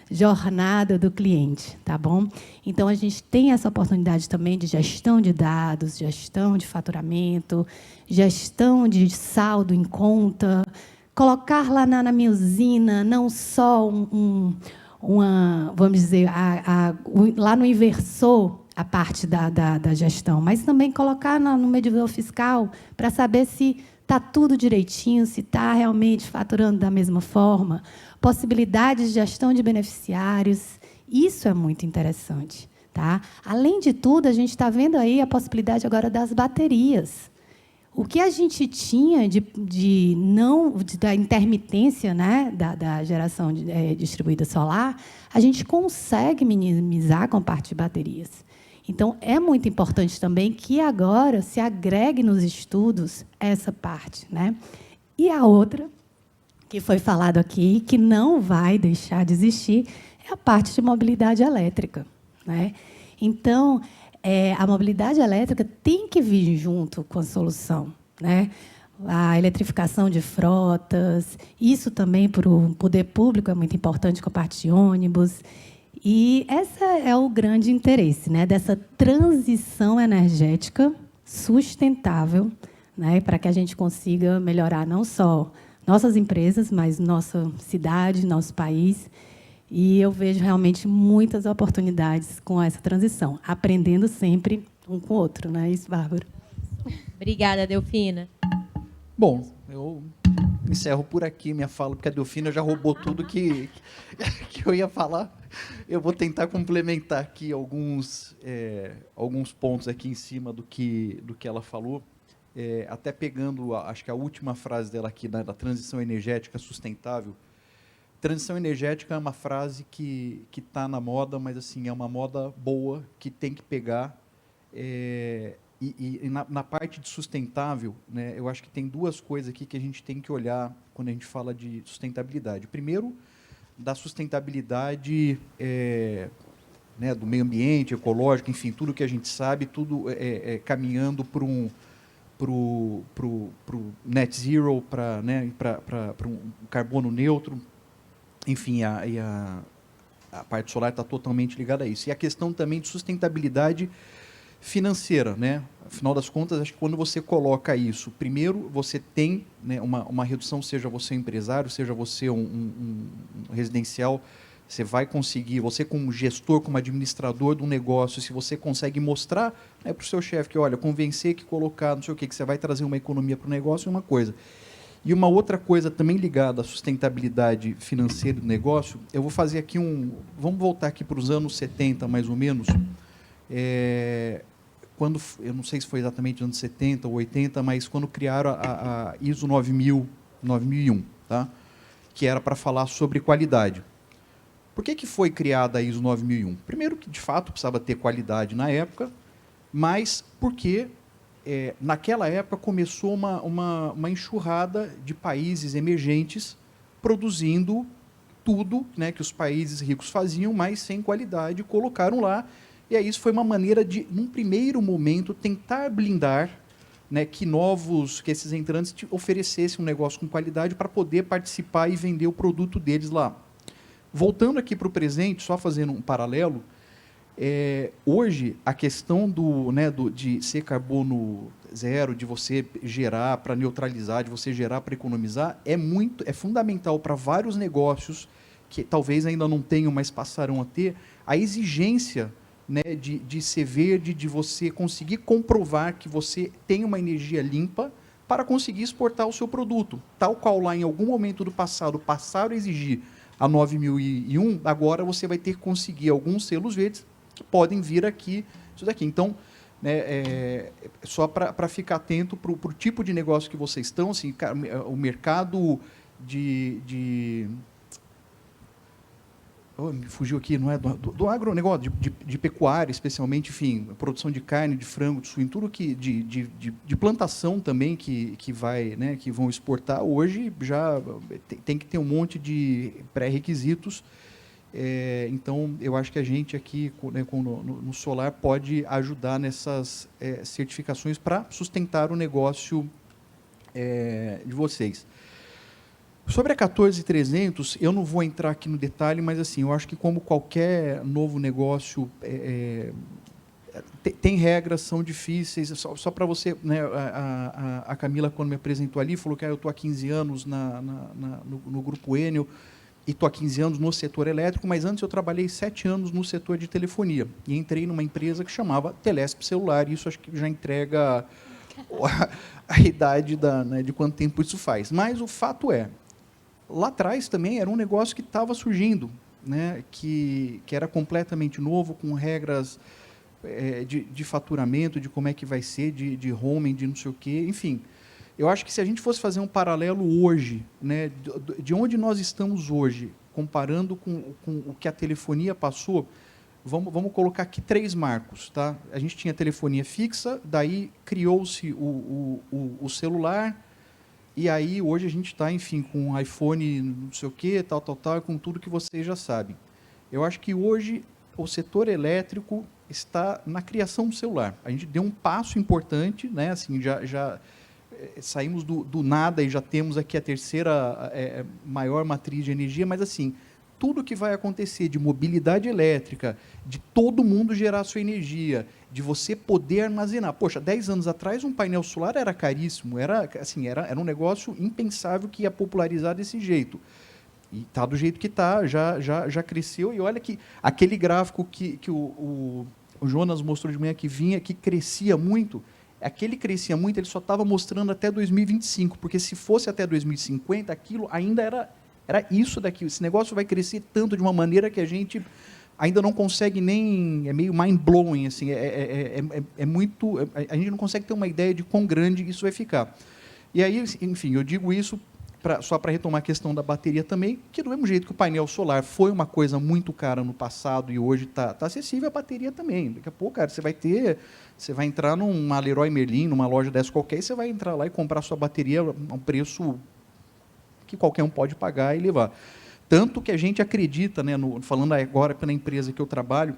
jornada do cliente, tá bom? Então, a gente tem essa oportunidade também de gestão de dados, gestão de faturamento, gestão de saldo em conta, colocar lá na minha usina não só vamos dizer, lá no inversor a parte da gestão, mas também colocar no medidor fiscal para saber se está tudo direitinho, se está realmente faturando da mesma forma, possibilidades de gestão de beneficiários, isso é muito interessante, tá? Além de tudo, a gente está vendo aí a possibilidade agora das baterias. O que a gente tinha da intermitência, né, da geração distribuída solar, a gente consegue minimizar com a parte de baterias. Então, é muito importante também que agora se agregue nos estudos essa parte, né? E a outra, que foi falado aqui, que não vai deixar de existir, é a parte de mobilidade elétrica, né? Então, a mobilidade elétrica tem que vir junto com a solução, né? A eletrificação de frotas, isso também para o poder público é muito importante com a parte de ônibus. E esse é o grande interesse, né? Dessa transição energética sustentável, né? Para que a gente consiga melhorar não só nossas empresas, mas nossa cidade, nosso país. E eu vejo realmente muitas oportunidades com essa transição, aprendendo sempre um com o outro, não é isso, Bárbara? Obrigada, Delfina. Bom, eu encerro por aqui minha fala, porque a Delfina já roubou tudo que eu ia falar. Eu vou tentar complementar aqui alguns pontos aqui em cima do que ela falou, até pegando, acho que a última frase dela aqui, da transição energética sustentável. Transição energética é uma frase que está na moda, mas assim é uma moda boa, que tem que pegar. E na parte de sustentável, né, eu acho que tem duas coisas aqui que a gente tem que olhar quando a gente fala de sustentabilidade. Primeiro, da sustentabilidade né, do meio ambiente, ecológico, enfim, tudo que a gente sabe, tudo caminhando para o net zero, para um carbono neutro. Enfim, a parte solar está totalmente ligada a isso. E a questão também de sustentabilidade financeira, né? Afinal das contas, acho que quando você coloca isso, primeiro você tem, né, uma redução, seja você um empresário, seja você um residencial, você vai conseguir, você como gestor, como administrador do negócio, se você consegue mostrar, né, para o seu chefe que, olha, convencer que colocar, não sei o que você vai trazer uma economia para o negócio, é uma coisa. E uma outra coisa também ligada à sustentabilidade financeira do negócio, eu vou fazer aqui vamos voltar aqui para os anos 70, mais ou menos, quando, eu não sei se foi exatamente anos 70 ou 80, mas quando criaram a ISO 9001, tá? Que era para falar sobre qualidade. Por que foi criada a ISO 9001? Primeiro, que de fato precisava ter qualidade na época, mas porque naquela época começou uma enxurrada de países emergentes produzindo tudo, né, que os países ricos faziam, mas sem qualidade, colocaram lá. E aí isso foi uma maneira de, num primeiro momento, tentar blindar, né, que esses entrantes oferecessem um negócio com qualidade para poder participar e vender o produto deles lá. Voltando aqui para o presente, só fazendo um paralelo, hoje a questão de ser carbono zero, de você gerar para neutralizar, de você gerar para economizar, é fundamental para vários negócios que talvez ainda não tenham, mas passarão a ter, a exigência, né, de ser verde, de você conseguir comprovar que você tem uma energia limpa para conseguir exportar o seu produto. Tal qual lá em algum momento do passado passaram a exigir a 9001, agora você vai ter que conseguir alguns selos verdes que podem vir aqui, isso daqui. Então, né, só para ficar atento para o tipo de negócio que vocês estão, assim, o mercado me fugiu aqui, não é? Do agronegócio, de pecuária, especialmente, enfim, produção de carne, de frango, de suíno, tudo que de plantação também que vai, né, que vão exportar, hoje já tem que ter um monte de pré-requisitos. Então, eu acho que a gente aqui, né, no Solar, pode ajudar nessas certificações para sustentar o negócio de vocês. Sobre a 14300, eu não vou entrar aqui no detalhe, mas assim, eu acho que como qualquer novo negócio, tem regras, são difíceis. Só para você, né, a Camila, quando me apresentou ali, falou que eu estou há 15 anos no Grupo Enel e estou há 15 anos no setor elétrico, mas antes eu trabalhei 7 anos no setor de telefonia. E entrei numa empresa que chamava Telesp Celular, e isso acho que já entrega a idade né, de quanto tempo isso faz. Mas o fato lá atrás também era um negócio que estava surgindo, né, que era completamente novo, com regras de faturamento, de como é que vai ser, de roaming, de não sei o quê, enfim. Eu acho que se a gente fosse fazer um paralelo hoje, né, de onde nós estamos hoje, comparando com o que a telefonia passou, vamos colocar aqui 3 marcos. Tá? A gente tinha telefonia fixa, daí criou-se o celular, e aí hoje a gente está, enfim, com iPhone, não sei o quê, tal, com tudo que vocês já sabem. Eu acho que hoje o setor elétrico está na criação do celular. A gente deu um passo importante, né? Assim, já saímos do nada e já temos aqui a terceira maior matriz de energia, mas assim, tudo que vai acontecer de mobilidade elétrica, de todo mundo gerar sua energia, de você poder armazenar. Poxa, 10 anos atrás um painel solar era caríssimo, era um negócio impensável que ia popularizar desse jeito. E está do jeito que está, já cresceu. E olha que aquele gráfico que o Jonas mostrou de manhã que crescia muito, aquele crescia muito, ele só estava mostrando até 2025, porque se fosse até 2050, aquilo ainda era isso daqui. Esse negócio vai crescer tanto de uma maneira que a gente ainda não consegue nem... É meio mind-blowing, assim, muito... A gente não consegue ter uma ideia de quão grande isso vai ficar. E aí, enfim, eu digo isso só para retomar a questão da bateria também, que do mesmo jeito que o painel solar foi uma coisa muito cara no passado e hoje está acessível, a bateria também. Daqui a pouco, cara, você vai entrar numa Leroy Merlin, numa loja dessa qualquer, e você vai entrar lá e comprar sua bateria a um preço que qualquer um pode pagar e levar. Tanto que a gente acredita, né, falando agora pela empresa que eu trabalho,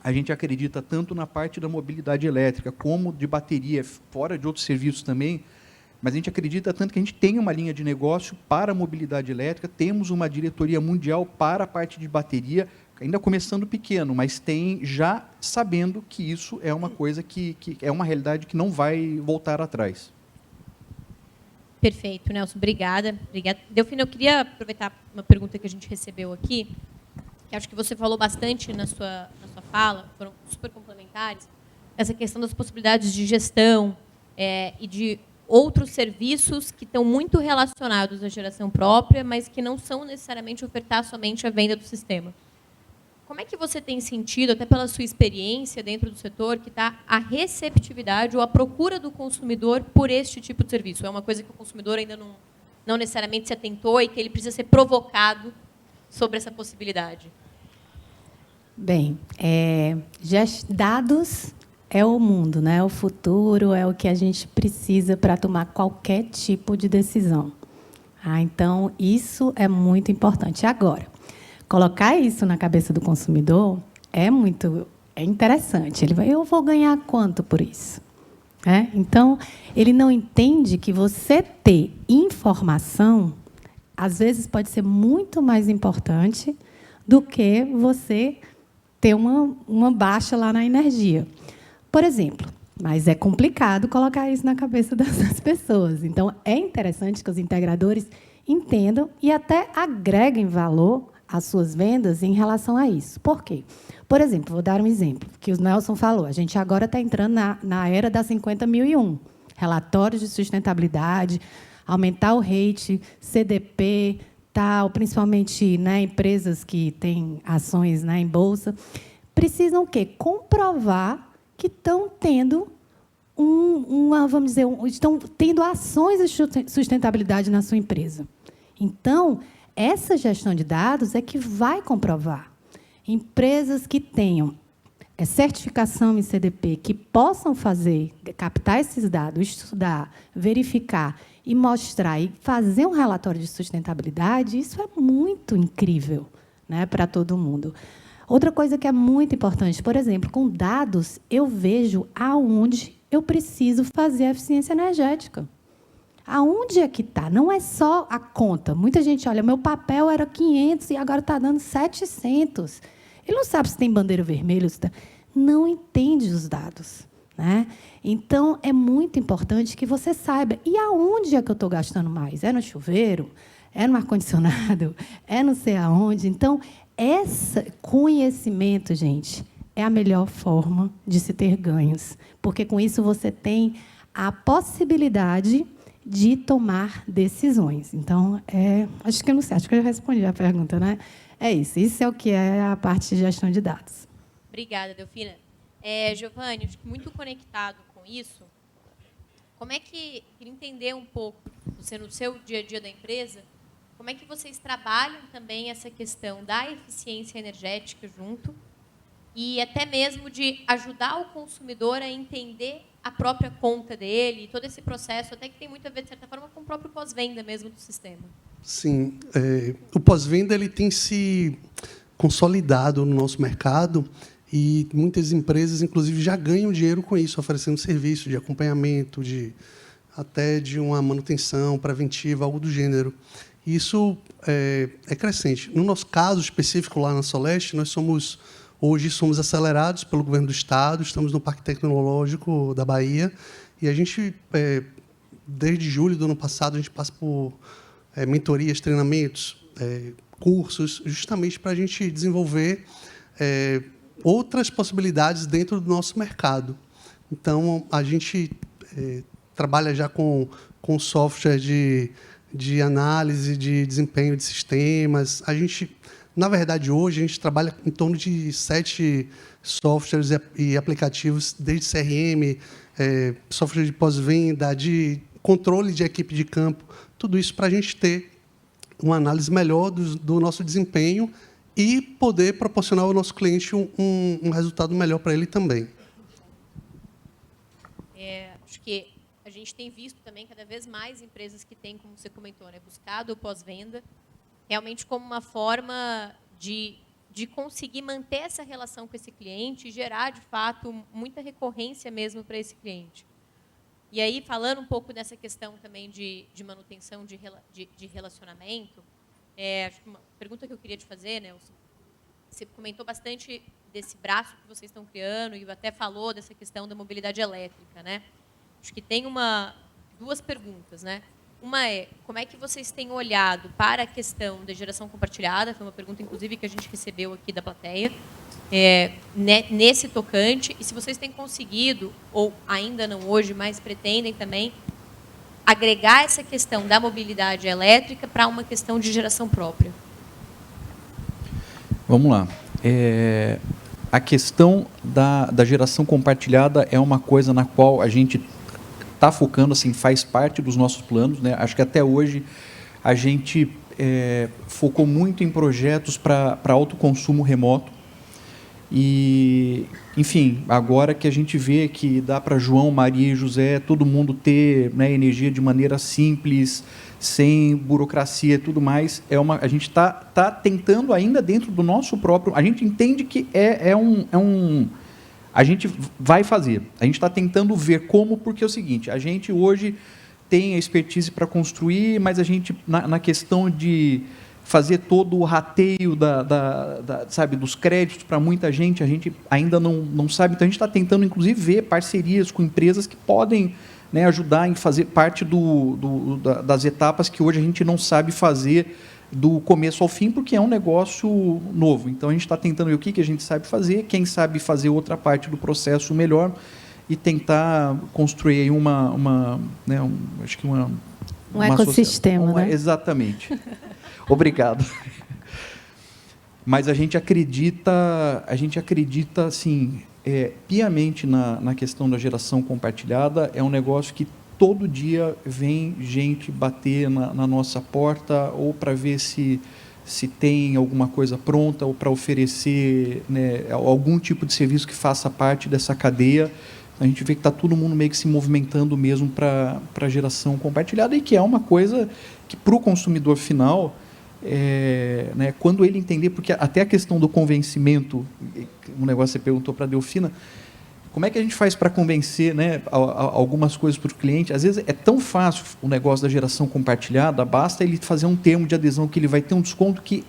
a gente acredita tanto na parte da mobilidade elétrica como de bateria, fora de outros serviços também, mas a gente acredita tanto que a gente tem uma linha de negócio para a mobilidade elétrica, temos uma diretoria mundial para a parte de bateria, ainda começando pequeno, mas tem já sabendo que isso é uma coisa que é uma realidade que não vai voltar atrás. Perfeito, Nelson. Obrigada. Delfina, eu queria aproveitar uma pergunta que a gente recebeu aqui, que acho que você falou bastante na sua fala, foram super complementares, essa questão das possibilidades de gestão e de outros serviços que estão muito relacionados à geração própria, mas que não são necessariamente ofertar somente a venda do sistema. Como é que você tem sentido, até pela sua experiência dentro do setor, que está a receptividade ou a procura do consumidor por este tipo de serviço? É uma coisa que o consumidor ainda não necessariamente se atentou e que ele precisa ser provocado sobre essa possibilidade? Bem, dados é o mundo, né? O futuro é o que a gente precisa para tomar qualquer tipo de decisão. Então, isso é muito importante. Agora, colocar isso na cabeça do consumidor é interessante. Eu vou ganhar quanto por isso? Então, ele não entende que você ter informação, às vezes, pode ser muito mais importante do que você ter uma baixa lá na energia. Por exemplo, mas é complicado colocar isso na cabeça das pessoas. Então, é interessante que os integradores entendam e até agreguem valor às suas vendas em relação a isso. Por quê? Por exemplo, vou dar um exemplo, que o Nelson falou. A gente agora está entrando na era da 50.001. Relatórios de sustentabilidade, aumentar o rate, CDP, tal, principalmente, né, empresas que têm ações, né, em bolsa, precisam o quê? Comprovar que estão tendo estão tendo ações de sustentabilidade na sua empresa. Então, essa gestão de dados é que vai comprovar. Empresas que tenham certificação em CDP, que possam captar esses dados, estudar, verificar e mostrar e fazer um relatório de sustentabilidade, isso é muito incrível, né, para todo mundo. Outra coisa que é muito importante, por exemplo, com dados, eu vejo aonde eu preciso fazer a eficiência energética. Aonde é que está? Não é só a conta. Muita gente olha, meu papel era 500 e agora está dando 700. Ele não sabe se tem bandeira vermelha, não entende os dados, né? Então, é muito importante que você saiba. E aonde é que eu estou gastando mais? É no chuveiro? É no ar-condicionado? É não sei aonde? Então, esse conhecimento, gente, é a melhor forma de se ter ganhos. Porque, com isso, você tem a possibilidade de tomar decisões. Então, acho que eu não sei, acho que eu já respondi a pergunta, né? É isso. Isso é o que é a parte de gestão de dados. Obrigada, Delfina. Giovanni, acho que muito conectado com isso, como é que, queria entender um pouco, você no seu dia a dia da empresa, como é que vocês trabalham também essa questão da eficiência energética junto e até mesmo de ajudar o consumidor a entender a própria conta dele, todo esse processo, até que tem muito a ver, de certa forma, com o próprio pós-venda mesmo do sistema. Sim. O pós-venda ele tem se consolidado no nosso mercado e muitas empresas, inclusive, já ganham dinheiro com isso, oferecendo serviço de acompanhamento, até de uma manutenção preventiva, algo do gênero. Isso é crescente. No nosso caso específico, lá na Soleste, hoje somos acelerados pelo governo do Estado, estamos no Parque Tecnológico da Bahia, e a gente, desde julho do ano passado, a gente passa por mentorias, treinamentos, cursos, justamente para a gente desenvolver outras possibilidades dentro do nosso mercado. Então, a gente trabalha já com software de análise de desempenho de sistemas. Na verdade, hoje, a gente trabalha em torno de 7 softwares e aplicativos, desde CRM, software de pós-venda, de controle de equipe de campo, tudo isso para a gente ter uma análise melhor do nosso desempenho e poder proporcionar ao nosso cliente um resultado melhor para ele também. Acho que a gente tem visto também cada vez mais empresas que têm, como você comentou, buscado o pós-venda, realmente como uma forma de conseguir manter essa relação com esse cliente e gerar, de fato, muita recorrência mesmo para esse cliente. E aí, falando um pouco dessa questão também de manutenção de relacionamento, acho que uma pergunta que eu queria te fazer, Nelson, você comentou bastante desse braço que vocês estão criando e até falou dessa questão da mobilidade elétrica, né? Acho que tem duas perguntas, né? Uma é, como é que vocês têm olhado para a questão da geração compartilhada? Foi uma pergunta, inclusive, que a gente recebeu aqui da plateia, nesse tocante, e se vocês têm conseguido, ou ainda não hoje, mas pretendem também, agregar essa questão da mobilidade elétrica para uma questão de geração própria. Vamos lá. A questão da geração compartilhada é uma coisa na qual a gente está focando, assim, faz parte dos nossos planos, né? Acho que até hoje a gente focou muito em projetos para autoconsumo remoto. E, enfim, agora que a gente vê que dá para João, Maria e José, todo mundo ter, né, energia de maneira simples, sem burocracia e tudo mais, a gente está tentando ainda dentro do nosso próprio... A gente entende que a gente vai fazer. A gente está tentando ver como, porque é o seguinte, a gente hoje tem a expertise para construir, mas a gente, na questão de fazer todo o rateio sabe, dos créditos para muita gente, a gente ainda não sabe. Então, a gente está tentando, inclusive, ver parcerias com empresas que podem, né, ajudar em fazer parte das etapas que hoje a gente não sabe fazer do começo ao fim, porque é um negócio novo. Então, a gente está tentando ver o que a gente sabe fazer, quem sabe fazer outra parte do processo melhor e tentar construir aí acho que um ecossistema, né? Exatamente. Obrigado. Mas a gente acredita assim, piamente na questão da geração compartilhada. É um negócio que todo dia vem gente bater na nossa porta, ou para ver se tem alguma coisa pronta, ou para oferecer, né, algum tipo de serviço que faça parte dessa cadeia. A gente vê que está todo mundo meio que se movimentando mesmo para a geração compartilhada, e que é uma coisa que, para o consumidor final, né, quando ele entender, porque até a questão do convencimento, um negócio que você perguntou para a Delfina, como é que a gente faz para convencer, né, algumas coisas para o cliente? Às vezes é tão fácil o negócio da geração compartilhada, basta ele fazer um termo de adesão que ele vai ter um desconto, que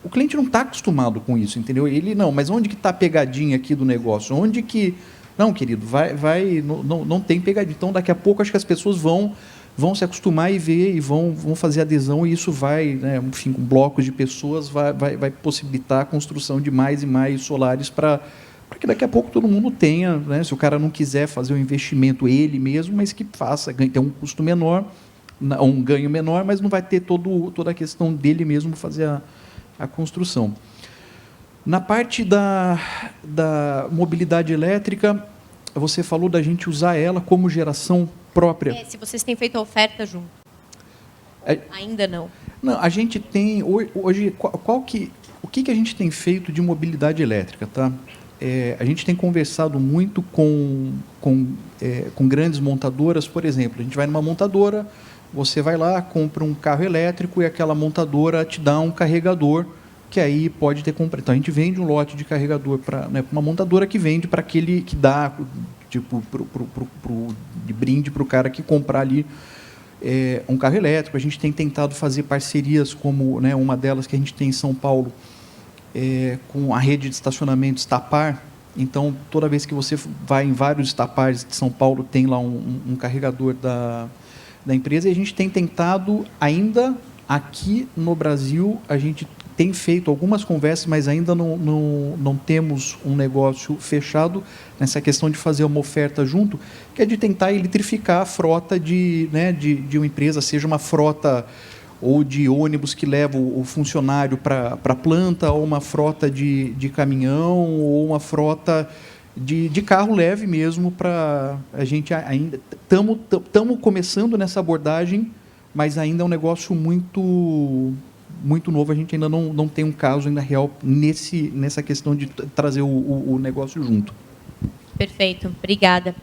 o cliente não está acostumado com isso, entendeu? Ele, não, mas onde que está a pegadinha aqui do negócio? Onde que... Não, querido, não tem pegadinha. Então, daqui a pouco, acho que as pessoas vão se acostumar e ver, e vão fazer adesão, e isso vai, né, enfim, com blocos de pessoas, vai possibilitar a construção de mais e mais solares para que daqui a pouco todo mundo tenha, né, se o cara não quiser fazer o investimento ele mesmo, mas que faça, tem um custo menor, um ganho menor, mas não vai ter toda a questão dele mesmo fazer a construção. Na parte da mobilidade elétrica, você falou da gente usar ela como geração própria. Se vocês têm feito a oferta junto. Ainda não. Não, a gente tem hoje o que a gente tem feito de mobilidade elétrica, tá? A gente tem conversado muito com grandes montadoras, por exemplo. A gente vai numa montadora, você vai lá, compra um carro elétrico e aquela montadora te dá um carregador que aí pode ter comprado. Então a gente vende um lote de carregador para uma montadora que vende para aquele que dá tipo de brinde para o cara que comprar ali um carro elétrico. A gente tem tentado fazer parcerias como, né, uma delas que a gente tem em São Paulo com a rede de estacionamento Stapar. Então toda vez que você vai em vários Stapars de São Paulo tem lá um carregador da empresa, e a gente tem tentado ainda aqui no Brasil, a gente tem feito algumas conversas, mas ainda não temos um negócio fechado nessa questão de fazer uma oferta junto, que é de tentar eletrificar a frota de uma empresa, seja uma frota ou de ônibus que leva o funcionário para a planta, ou uma frota de caminhão, ou uma frota de carro leve mesmo. Para a gente ainda estamos começando nessa abordagem, mas ainda é um negócio muito novo. A gente ainda não tem um caso ainda real nessa questão de trazer o negócio junto. Perfeito, obrigada.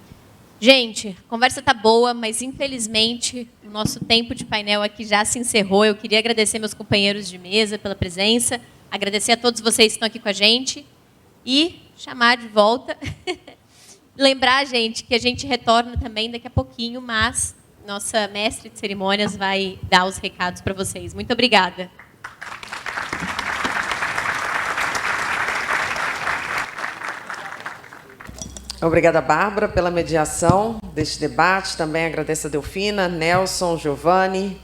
Gente, a conversa está boa, mas infelizmente o nosso tempo de painel aqui já se encerrou. Eu queria agradecer meus companheiros de mesa pela presença, agradecer a todos vocês que estão aqui com a gente e chamar de volta. Lembrar, gente, que a gente retorna também daqui a pouquinho, mas nossa mestre de cerimônias vai dar os recados para vocês. Muito obrigada. Obrigada, Bárbara, pela mediação deste debate. Também agradeço a Delfina, Nelson, Giovanni,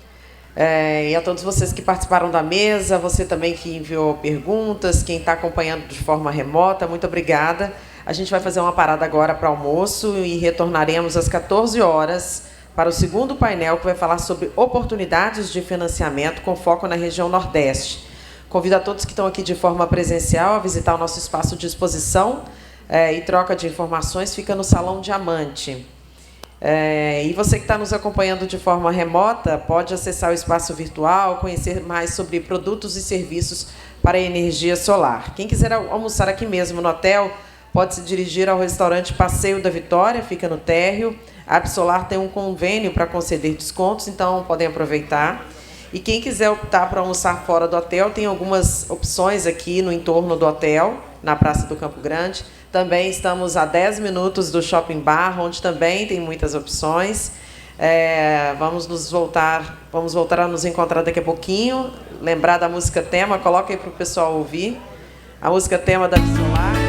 e a todos vocês que participaram da mesa, você também que enviou perguntas, quem está acompanhando de forma remota, muito obrigada. A gente vai fazer uma parada agora para almoço e retornaremos às 14 horas para o segundo painel, que vai falar sobre oportunidades de financiamento com foco na região Nordeste. Convido a todos que estão aqui de forma presencial a visitar o nosso espaço de exposição e troca de informações, fica no Salão Diamante. E você que está nos acompanhando de forma remota, pode acessar o espaço virtual, conhecer mais sobre produtos e serviços para a energia solar. Quem quiser almoçar aqui mesmo no hotel, pode se dirigir ao restaurante Passeio da Vitória, fica no térreo. A Absolar tem um convênio para conceder descontos, então podem aproveitar. E quem quiser optar por almoçar fora do hotel, tem algumas opções aqui no entorno do hotel, na Praça do Campo Grande. Também estamos a 10 minutos do Shopping Bar, onde também tem muitas opções. Vamos voltar a nos encontrar daqui a pouquinho. Lembrar da música tema, coloca aí para o pessoal ouvir. A música tema da Absolar.